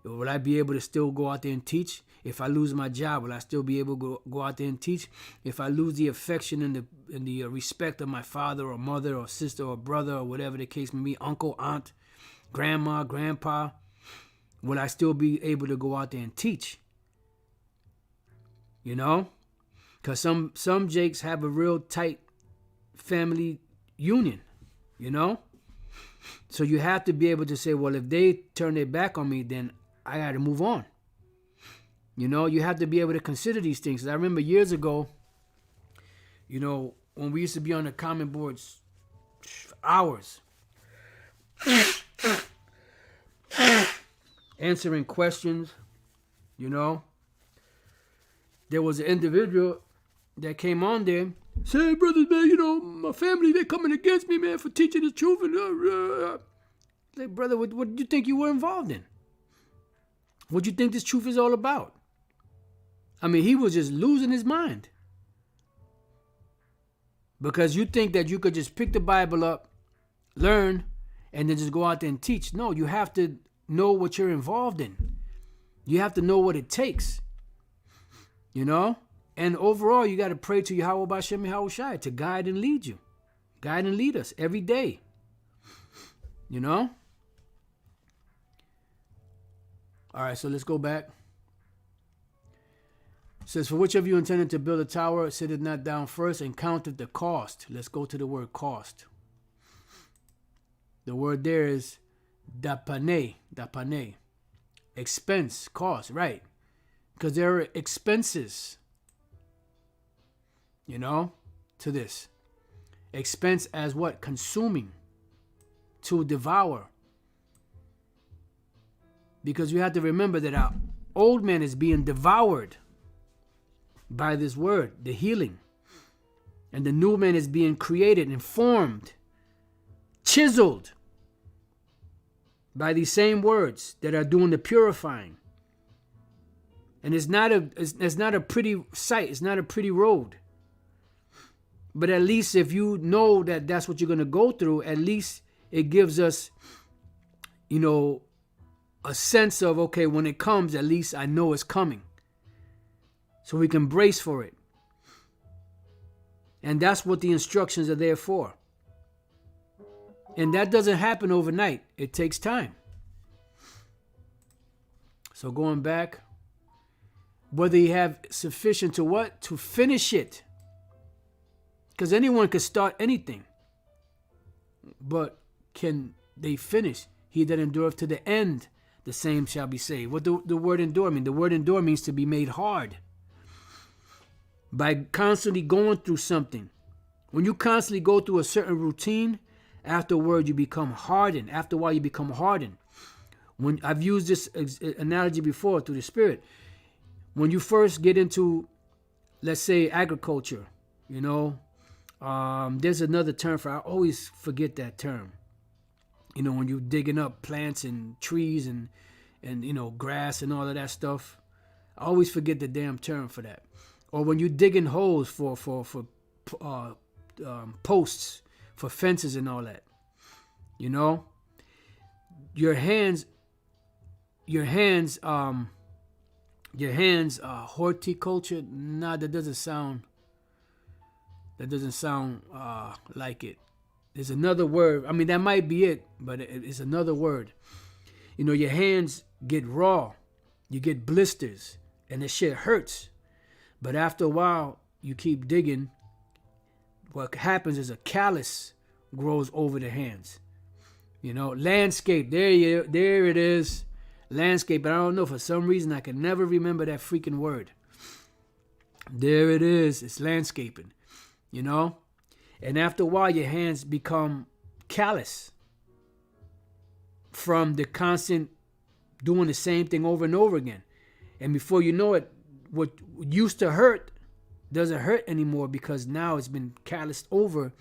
will I be able to still go out there and teach? If I lose my job, will I still be able to go out there and teach? If I lose the affection and the respect of my father or mother or sister or brother or whatever the case may be, uncle, aunt, grandma, grandpa, will I still be able to go out there and teach? Because some Jakes have a real tight family union, So you have to be able to say, well, if they turn their back on me, then I got to move on. You have to be able to consider these things. I remember years ago, when we used to be on the comment boards for hours, answering questions, there was an individual that came on there, said, hey, brothers, man, my family, they're coming against me, man, for teaching the truth. And like, brother, what do you think you were involved in? What do you think this truth is all about? I mean, he was just losing his mind. Because you think that you could just pick the Bible up, learn, and then just go out there and teach. No, you have to know what you're involved in. You have to know what it takes. And overall, you got to pray to Yahweh Bashem Yahushai to guide and lead you. Guide and lead us every day. You know? All right, so let's go back. It says, for which of you intended to build a tower, sit it not down first and counted the cost. Let's go to the word cost. The word there is dapane. Expense, cost, right? Because there are expenses, to this. Expense as what? Consuming. To devour. Because you have to remember that our old man is being devoured by this word, the healing. And the new man is being created and formed, chiseled by these same words that are doing the purifying. And it's not a pretty sight. It's not a pretty road. But at least if you know that that's what you're going to go through, at least it gives us, a sense of, okay, when it comes, at least I know it's coming. So we can brace for it. And that's what the instructions are there for. And that doesn't happen overnight. It takes time. So going back, whether you have sufficient to what? To finish it. Because anyone can start anything. But can they finish? He that endureth to the end, the same shall be saved. What the word endure mean? The word endure means to be made hard. By constantly going through something. When you constantly go through a certain routine, afterward you become hardened. After a while you become hardened. When I've used this analogy before through the Spirit. When you first get into, let's say, agriculture, there's another term for, I always forget that term. When you're digging up plants and trees and grass and all of that stuff. I always forget the damn term for that. Or when you're digging holes for posts, for fences and all that. Your hands, horticulture, nah, that doesn't sound like it. There's another word. I mean, that might be it, but it's another word. Your hands get raw. You get blisters, and the shit hurts. But after a while, you keep digging. What happens is a callus grows over the hands. Landscape. There it is. Landscape. But I don't know, for some reason I can never remember that freaking word. There it is. It's landscaping. And after a while, your hands become callous from the constant doing the same thing over and over again. And before you know it, what used to hurt doesn't hurt anymore, because now it's been calloused over,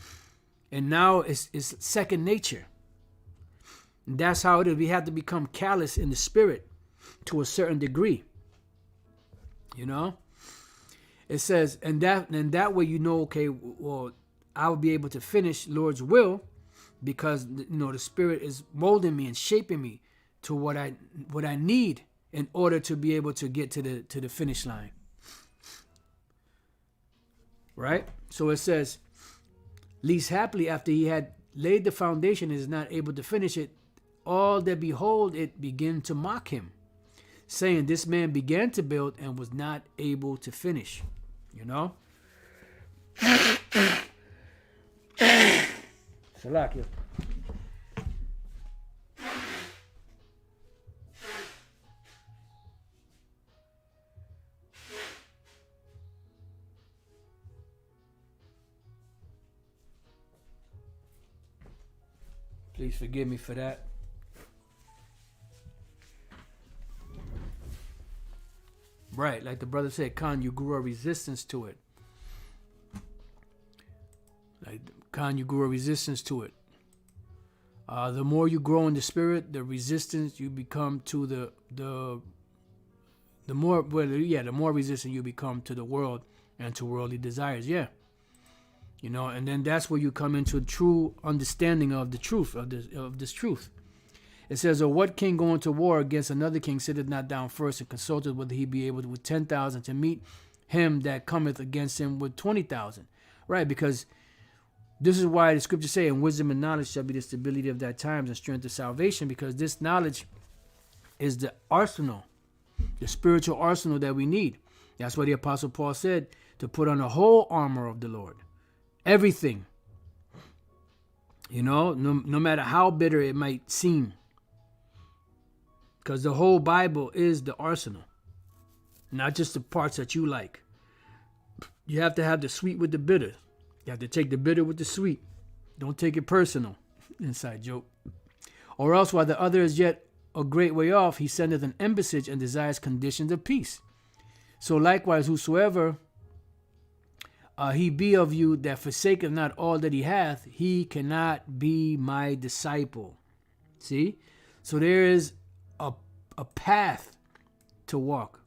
and now it's second nature. And that's how it is. We have to become callous in the spirit to a certain degree. It says, and that way okay, well, I will be able to finish Lord's will, because the Spirit is molding me and shaping me to what I need in order to be able to get to the finish line. Right? So it says, least happily after he had laid the foundation and is not able to finish it, all that behold it begin to mock him, saying, this man began to build and was not able to finish. Salakia. Please forgive me for that. Right, like the brother said, Khan, you grew a resistance to it. You grew a resistance to it. The more you grow in the spirit, the resistance you become to the more resistant you become to the world and to worldly desires. Yeah. And then that's where you come into true understanding of the truth, of this truth. It says, or what king going to war against another king sitteth not down first and consulteth whether he be able with 10,000 to meet him that cometh against him with 20,000. Right, because This is why the scriptures say, and wisdom and knowledge shall be the stability of thy times and strength of salvation, because this knowledge is the arsenal, the spiritual arsenal that we need. That's why the Apostle Paul said to put on the whole armor of the Lord. Everything. No matter how bitter it might seem. Because the whole Bible is the arsenal. Not just the parts that you like. You have to have the sweet with the bitter. You have to take the bitter with the sweet. Don't take it personal. Inside joke. Or else while the other is yet a great way off, he sendeth an embassage and desires conditions of peace. So likewise, whosoever he be of you that forsaketh not all that he hath, he cannot be my disciple. See? So there is a path to walk.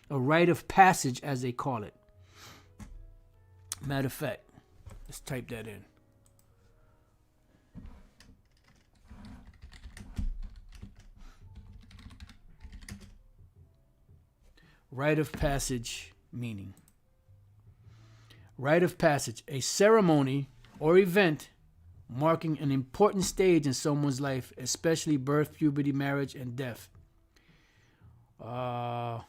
A rite of passage, as they call it. Matter of fact, let's type that in. Rite of passage meaning. Rite of passage, a ceremony or event marking an important stage in someone's life, especially birth, puberty, marriage, and death. Let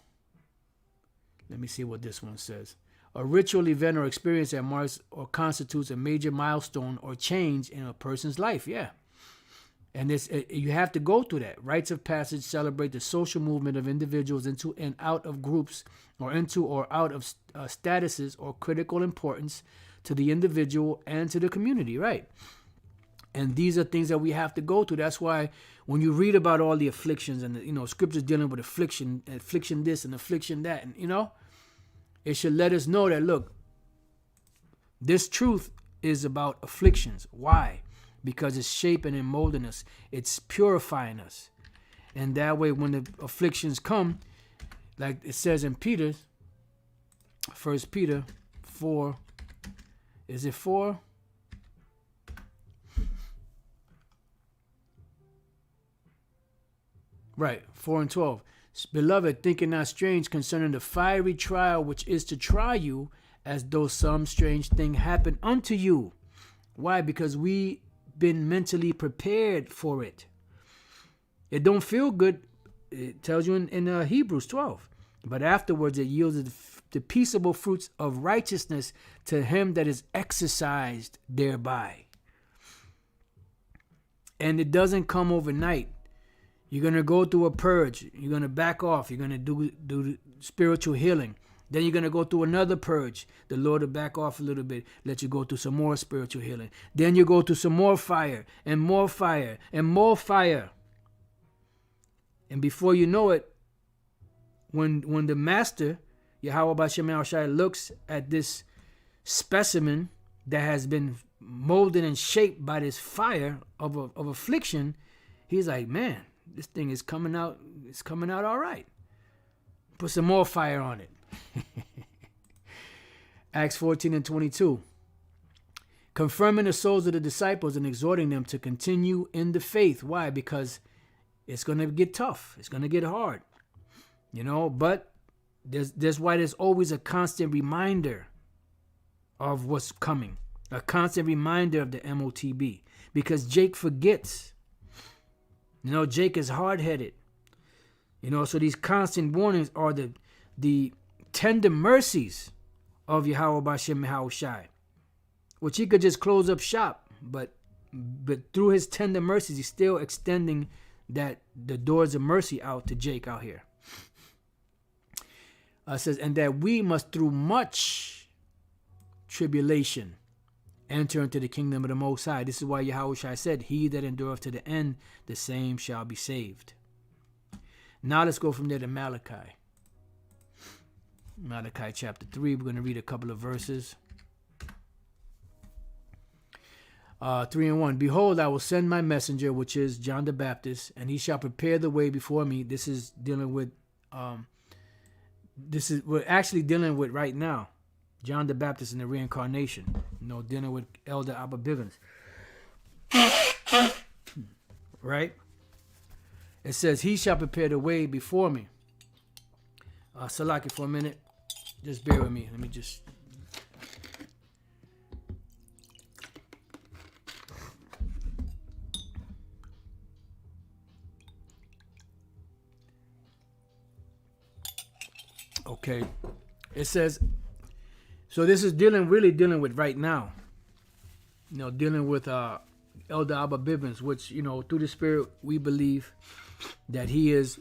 me see what this one says. A ritual event or experience that marks or constitutes a major milestone or change in a person's life. Yeah. And this, you have to go through that. Rites of passage celebrate the social movement of individuals into and out of groups, or into or out of statuses or critical importance to the individual and to the community, right? And these are things that we have to go through. That's why when you read about all the afflictions and scriptures dealing with affliction this and affliction that, and it should let us know that, look, this truth is about afflictions. Why? Because it's shaping and molding us. It's purifying us. And that way, when the afflictions come, like it says in Peter, 1 Peter 4, is it 4? Right, 4 and 12. Beloved, think it not strange concerning the fiery trial which is to try you, as though some strange thing happened unto you. Why? Because we been mentally prepared for it. It don't feel good. It tells you in Hebrews 12. But afterwards it yields the peaceable fruits of righteousness to him that is exercised thereby. And it doesn't come overnight. You're going to go through a purge. You're going to back off. You're going to do spiritual healing. Then you're going to go through another purge. The Lord will back off a little bit, let you go through some more spiritual healing. Then you go through some more fire and more fire and more fire. And before you know it, when the master, Yahweh Bashem Yahushai, looks at this specimen that has been molded and shaped by this fire of affliction, he's like, man, this thing is coming out. It's coming out all right. Put some more fire on it. Acts 14 and 22. Confirming the souls of the disciples and exhorting them to continue in the faith. Why? Because it's going to get tough. It's going to get hard. But there's why there's always a constant reminder of what's coming. A constant reminder of the MOTB. Because Jake forgets. Jake is hard-headed. So these constant warnings are the tender mercies of Yahweh Bashem Yahushai, which he could just close up shop, but through his tender mercies, he's still extending the doors of mercy out to Jake out here. It says, and that we must through much tribulation enter into the kingdom of the Most High. This is why Yahushua said, he that endureth to the end, the same shall be saved. Now let's go from there to Malachi. Malachi chapter 3. We're going to read a couple of verses. 3 and 1. Behold, I will send my messenger, which is John the Baptist, and he shall prepare the way before me. This is dealing with, we're actually dealing with right now. John the Baptist and the reincarnation. Dealing with Elder Abba Bivens. Right? It says, he shall prepare the way before me. Salaki for a minute. Just bear with me. Let me just. Okay. It says, so this is really dealing with right now. Dealing with Elder Abba Bivens, which, through the Spirit, we believe that he is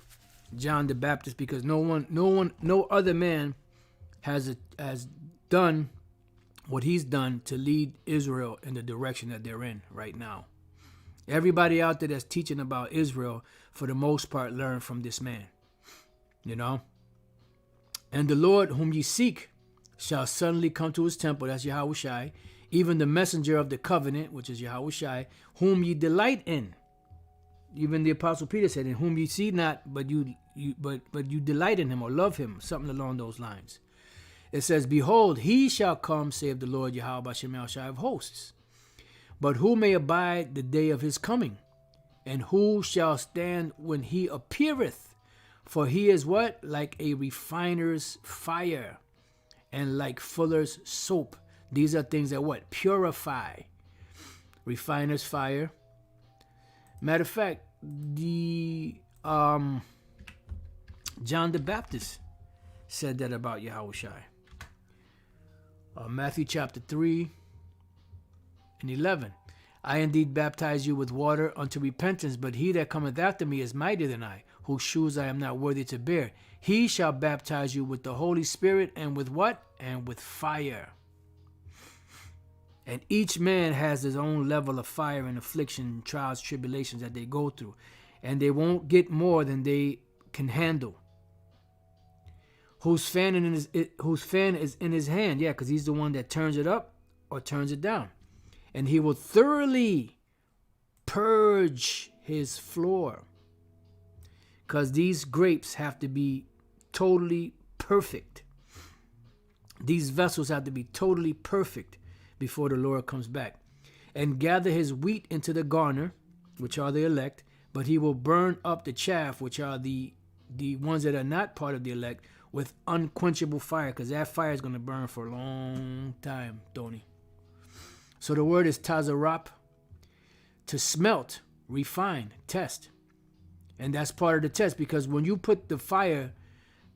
John the Baptist, because no other man has done what he's done to lead Israel in the direction that they're in right now. Everybody out there that's teaching about Israel, for the most part, learned from this man. And the Lord whom ye seek shall suddenly come to his temple, that's Yahushai, even the messenger of the covenant, which is Yahushai, whom ye delight in. Even the Apostle Peter said, in whom ye see not, but you delight in him, or love him, something along those lines. It says, behold, he shall come, saith the Lord Yahweh Bashem Shai of hosts. But who may abide the day of his coming? And who shall stand when he appeareth? For he is what? Like a refiner's fire, and like fuller's soap. These are things that what? Purify. Refiner's fire. Matter of fact, the John the Baptist said that about Yahushai. Matthew chapter 3 and 11. I indeed baptize you with water unto repentance, but he that cometh after me is mightier than I, whose shoes I am not worthy to bear. He shall baptize you with the Holy Spirit, and with what? And with fire. And each man has his own level of fire and affliction, trials, tribulations that they go through. And they won't get more than they can handle. Whose fan is in his hand? Yeah, because he's the one that turns it up or turns it down. And he will thoroughly purge his floor. Because these grapes have to be totally perfect. These vessels have to be totally perfect before the Lord comes back. And gather his wheat into the garner, which are the elect, but he will burn up the chaff, which are the ones that are not part of the elect, with unquenchable fire, because that fire is going to burn for a long time, Tony. So the word is tazarap, to smelt, refine, test. And that's part of the test, because when you put the fire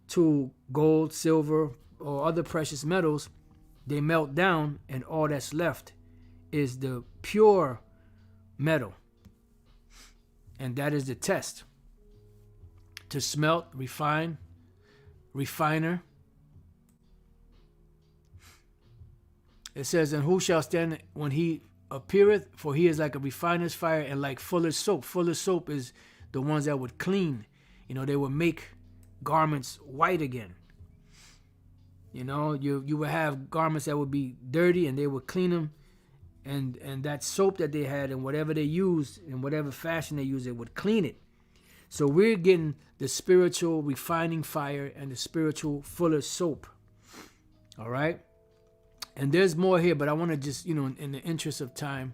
to gold, silver, or other precious metals, they melt down, and all that's left is the pure metal. And that is the test. To smelt, refine, refiner. It says, and who shall stand when he appeareth? For he is like a refiner's fire, and like fuller's soap. Fuller's soap is the ones that would clean. They would make garments white again. You would have garments that would be dirty, and they would clean them. And that soap that they had, and whatever they used, in whatever fashion they used, it would clean it. So we're getting the spiritual refining fire and the spiritual fuller soap. All right? And there's more here, but I want to just, in the interest of time.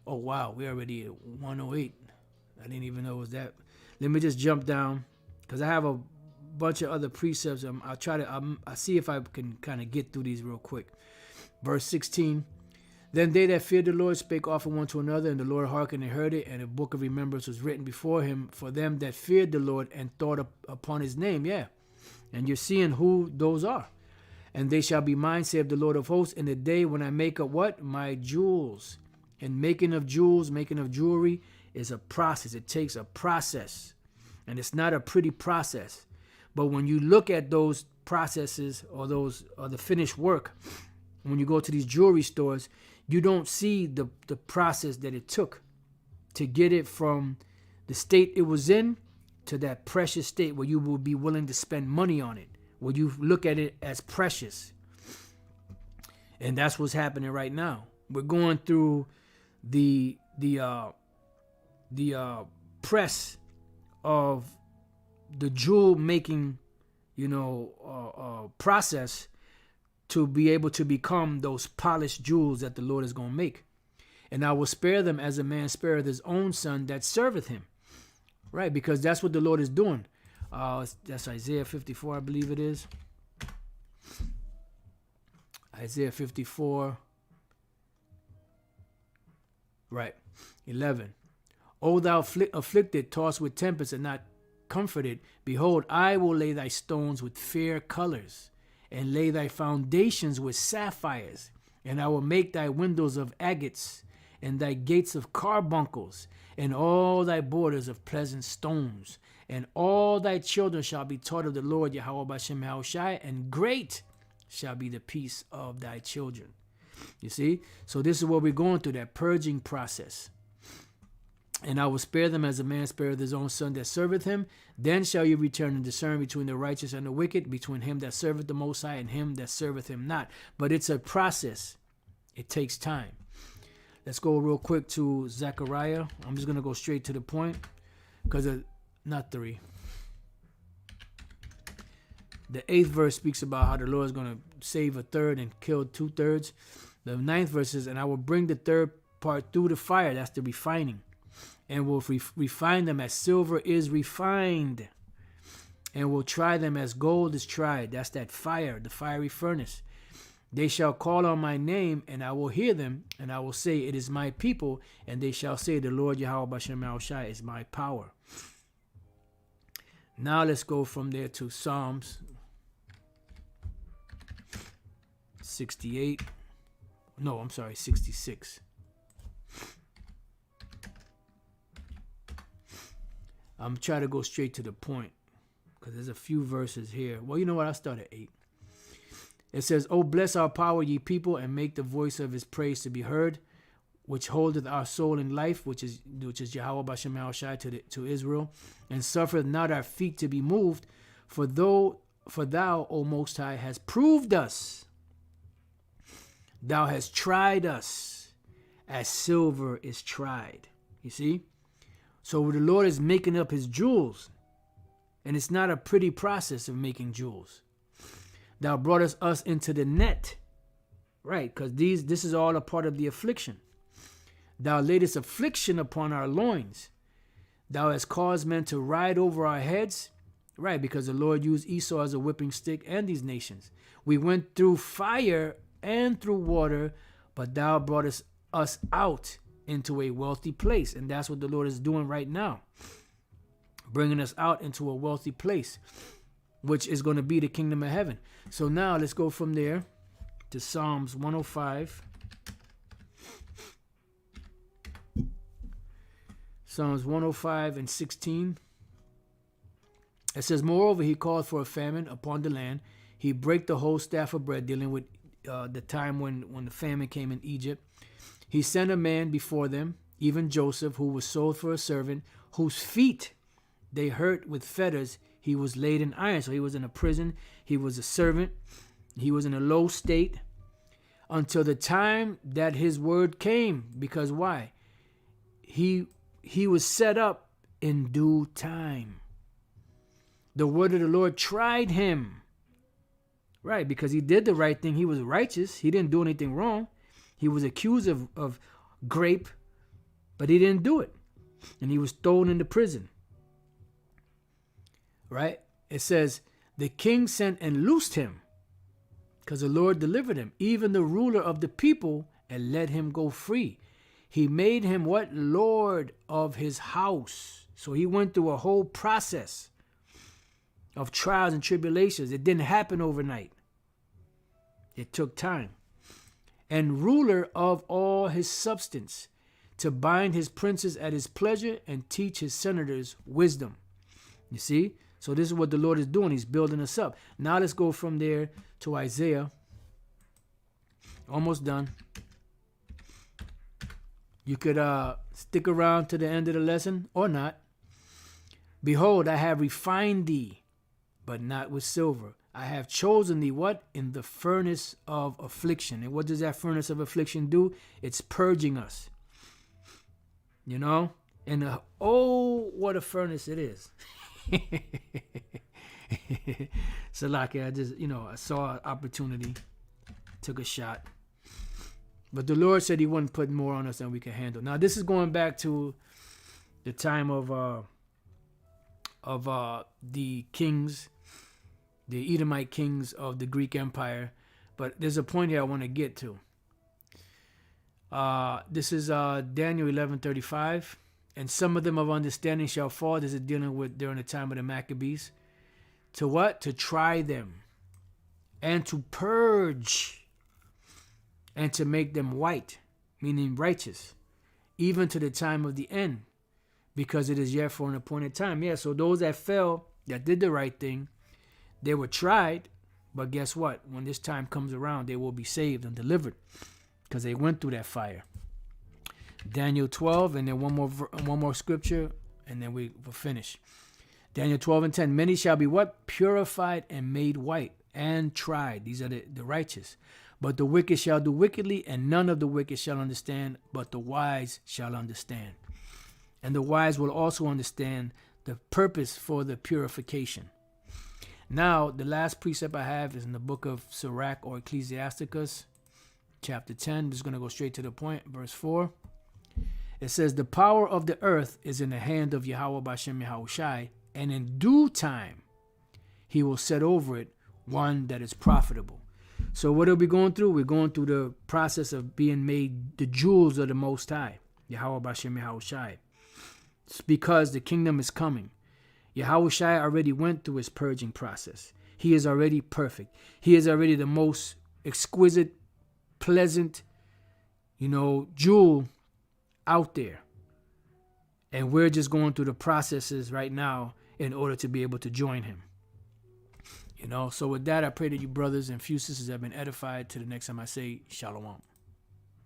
Oh, wow. We're already at 108. I didn't even know it was that. Let me just jump down, because I have a bunch of other precepts. I'll see if I can kind of get through these real quick. Verse 16. Then they that feared the Lord spake often one to another, and the Lord hearkened and heard it, and a book of remembrance was written before him for them that feared the Lord and thought upon his name. Yeah. And you're seeing who those are. And they shall be mine, saith the Lord of hosts, in the day when I make up what? My jewels. And making of jewels, making of jewelry is a process. It takes a process. And it's not a pretty process. But when you look at those processes or the finished work, when you go to these jewelry stores, you don't see the process that it took to get it from the state it was in to that precious state where you will be willing to spend money on it, where you look at it as precious. And that's what's happening right now. We're going through the press of the jewel making, process to be able to become those polished jewels that the Lord is going to make. And I will spare them as a man spareth his own son that serveth him. Right, because that's what the Lord is doing. That's Isaiah 54, I believe it is. Isaiah 54. Right, 11. O thou afflicted, tossed with tempest, and not comforted. Behold, I will lay thy stones with fair colors, and lay thy foundations with sapphires. And I will make thy windows of agates, and thy gates of carbuncles, and all thy borders of pleasant stones. And all thy children shall be taught of the Lord Yahweh B'Shem Yahushai, and great shall be the peace of thy children. You see? So this is what we're going through, that purging process. And I will spare them as a man spareth his own son that serveth him. Then shall you return and discern between the righteous and the wicked, between him that serveth the Most High and him that serveth him not. But it's a process. It takes time. Let's go real quick to Zechariah. I'm just going to go straight to the point. Because not 3. The 8th verse speaks about how the Lord is going to save a third and kill 2/3. The 9th verse is, and I will bring the third part through the fire. That's the refining. And will refine them as silver is refined. And will try them as gold is tried. That's that fire, the fiery furnace. They shall call on my name, and I will hear them, and I will say, it is my people. And they shall say, the Lord Yahweh B'Shem Yahushai is my power. Now let's go from there to Psalms 68. No, I'm sorry, 66. I'm trying to go straight to the point because there's a few verses here. Well, you know what? I'll start at 8. It says, oh, bless our power, ye people, and make the voice of his praise to be heard, which holdeth our soul in life, which is Yahweh B'Shem Yahushai to Israel, and suffereth not our feet to be moved. For thou, O Most High, hast proved us. Thou hast tried us as silver is tried. You see? So the Lord is making up his jewels. And it's not a pretty process of making jewels. Thou broughtest us into the net. Right, because this is all a part of the affliction. Thou laidest affliction upon our loins. Thou hast caused men to ride over our heads. Right, because the Lord used Esau as a whipping stick and these nations. We went through fire and through water, but thou broughtest us out into a wealthy place. And that's what the Lord is doing right now. Bringing us out into a wealthy place, which is going to be the kingdom of heaven. So now let's go from there to Psalms 105. Psalms 105 and 16. It says, moreover, he called for a famine upon the land. He brake the whole staff of bread, dealing with the time when the famine came in Egypt. He sent a man before them, even Joseph, who was sold for a servant, whose feet they hurt with fetters. He was laid in iron. So he was in a prison. He was a servant. He was in a low state until the time that his word came. Because why? He was set up in due time. The word of the Lord tried him. Right, because he did the right thing. He was righteous. He didn't do anything wrong. He was accused of grape, but he didn't do it. And he was thrown into prison. Right? It says, the king sent and loosed him because the Lord delivered him, even the ruler of the people, and let him go free. He made him what? Lord of his house. So he went through a whole process of trials and tribulations. It didn't happen overnight. It took time. And ruler of all his substance, to bind his princes at his pleasure and teach his senators wisdom. You see? So this is what the Lord is doing. He's building us up. Now let's go from there to Isaiah. Almost done. You could stick around to the end of the lesson or not. Behold, I have refined thee, but not with silver. I have chosen thee, what? In the furnace of affliction. And what does that furnace of affliction do? It's purging us. You know? And what a furnace it is. Salaki, I saw an opportunity, took a shot. But the Lord said he wouldn't put more on us than we could handle. Now, this is going back to the time of the kings, the Edomite kings of the Greek Empire. But there's a point here I want to get to. This is Daniel 11:35. And some of them of understanding shall fall. This is dealing with during the time of the Maccabees. To what? To try them and to purge and to make them white, meaning righteous, even to the time of the end, because it is yet for an appointed time. Yeah, so those that fell, that did the right thing, they were tried, but guess what? When this time comes around, they will be saved and delivered because they went through that fire. Daniel 12, and then one more scripture, and then we will finish. Daniel 12 and 10. Many shall be what? Purified and made white and tried. These are the righteous. But the wicked shall do wickedly, and none of the wicked shall understand, but the wise shall understand. And the wise will also understand the purpose for the purification. Now, the last precept I have is in the book of Sirach or Ecclesiasticus, chapter 10. I'm just going to go straight to the point. Verse 4. It says, the power of the earth is in the hand of Yahweh Bashem Yahushai, and in due time he will set over it one that is profitable. So what are we going through? We're going through the process of being made the jewels of the Most High, Yahweh Bashem Yahushai. It's because the kingdom is coming. Yahushai already went through his purging process. He is already perfect. He is already the most exquisite, pleasant, jewel out there. And we're just going through the processes right now in order to be able to join him. So with that, I pray that you brothers and few sisters have been edified. To the next time I say, Shalom.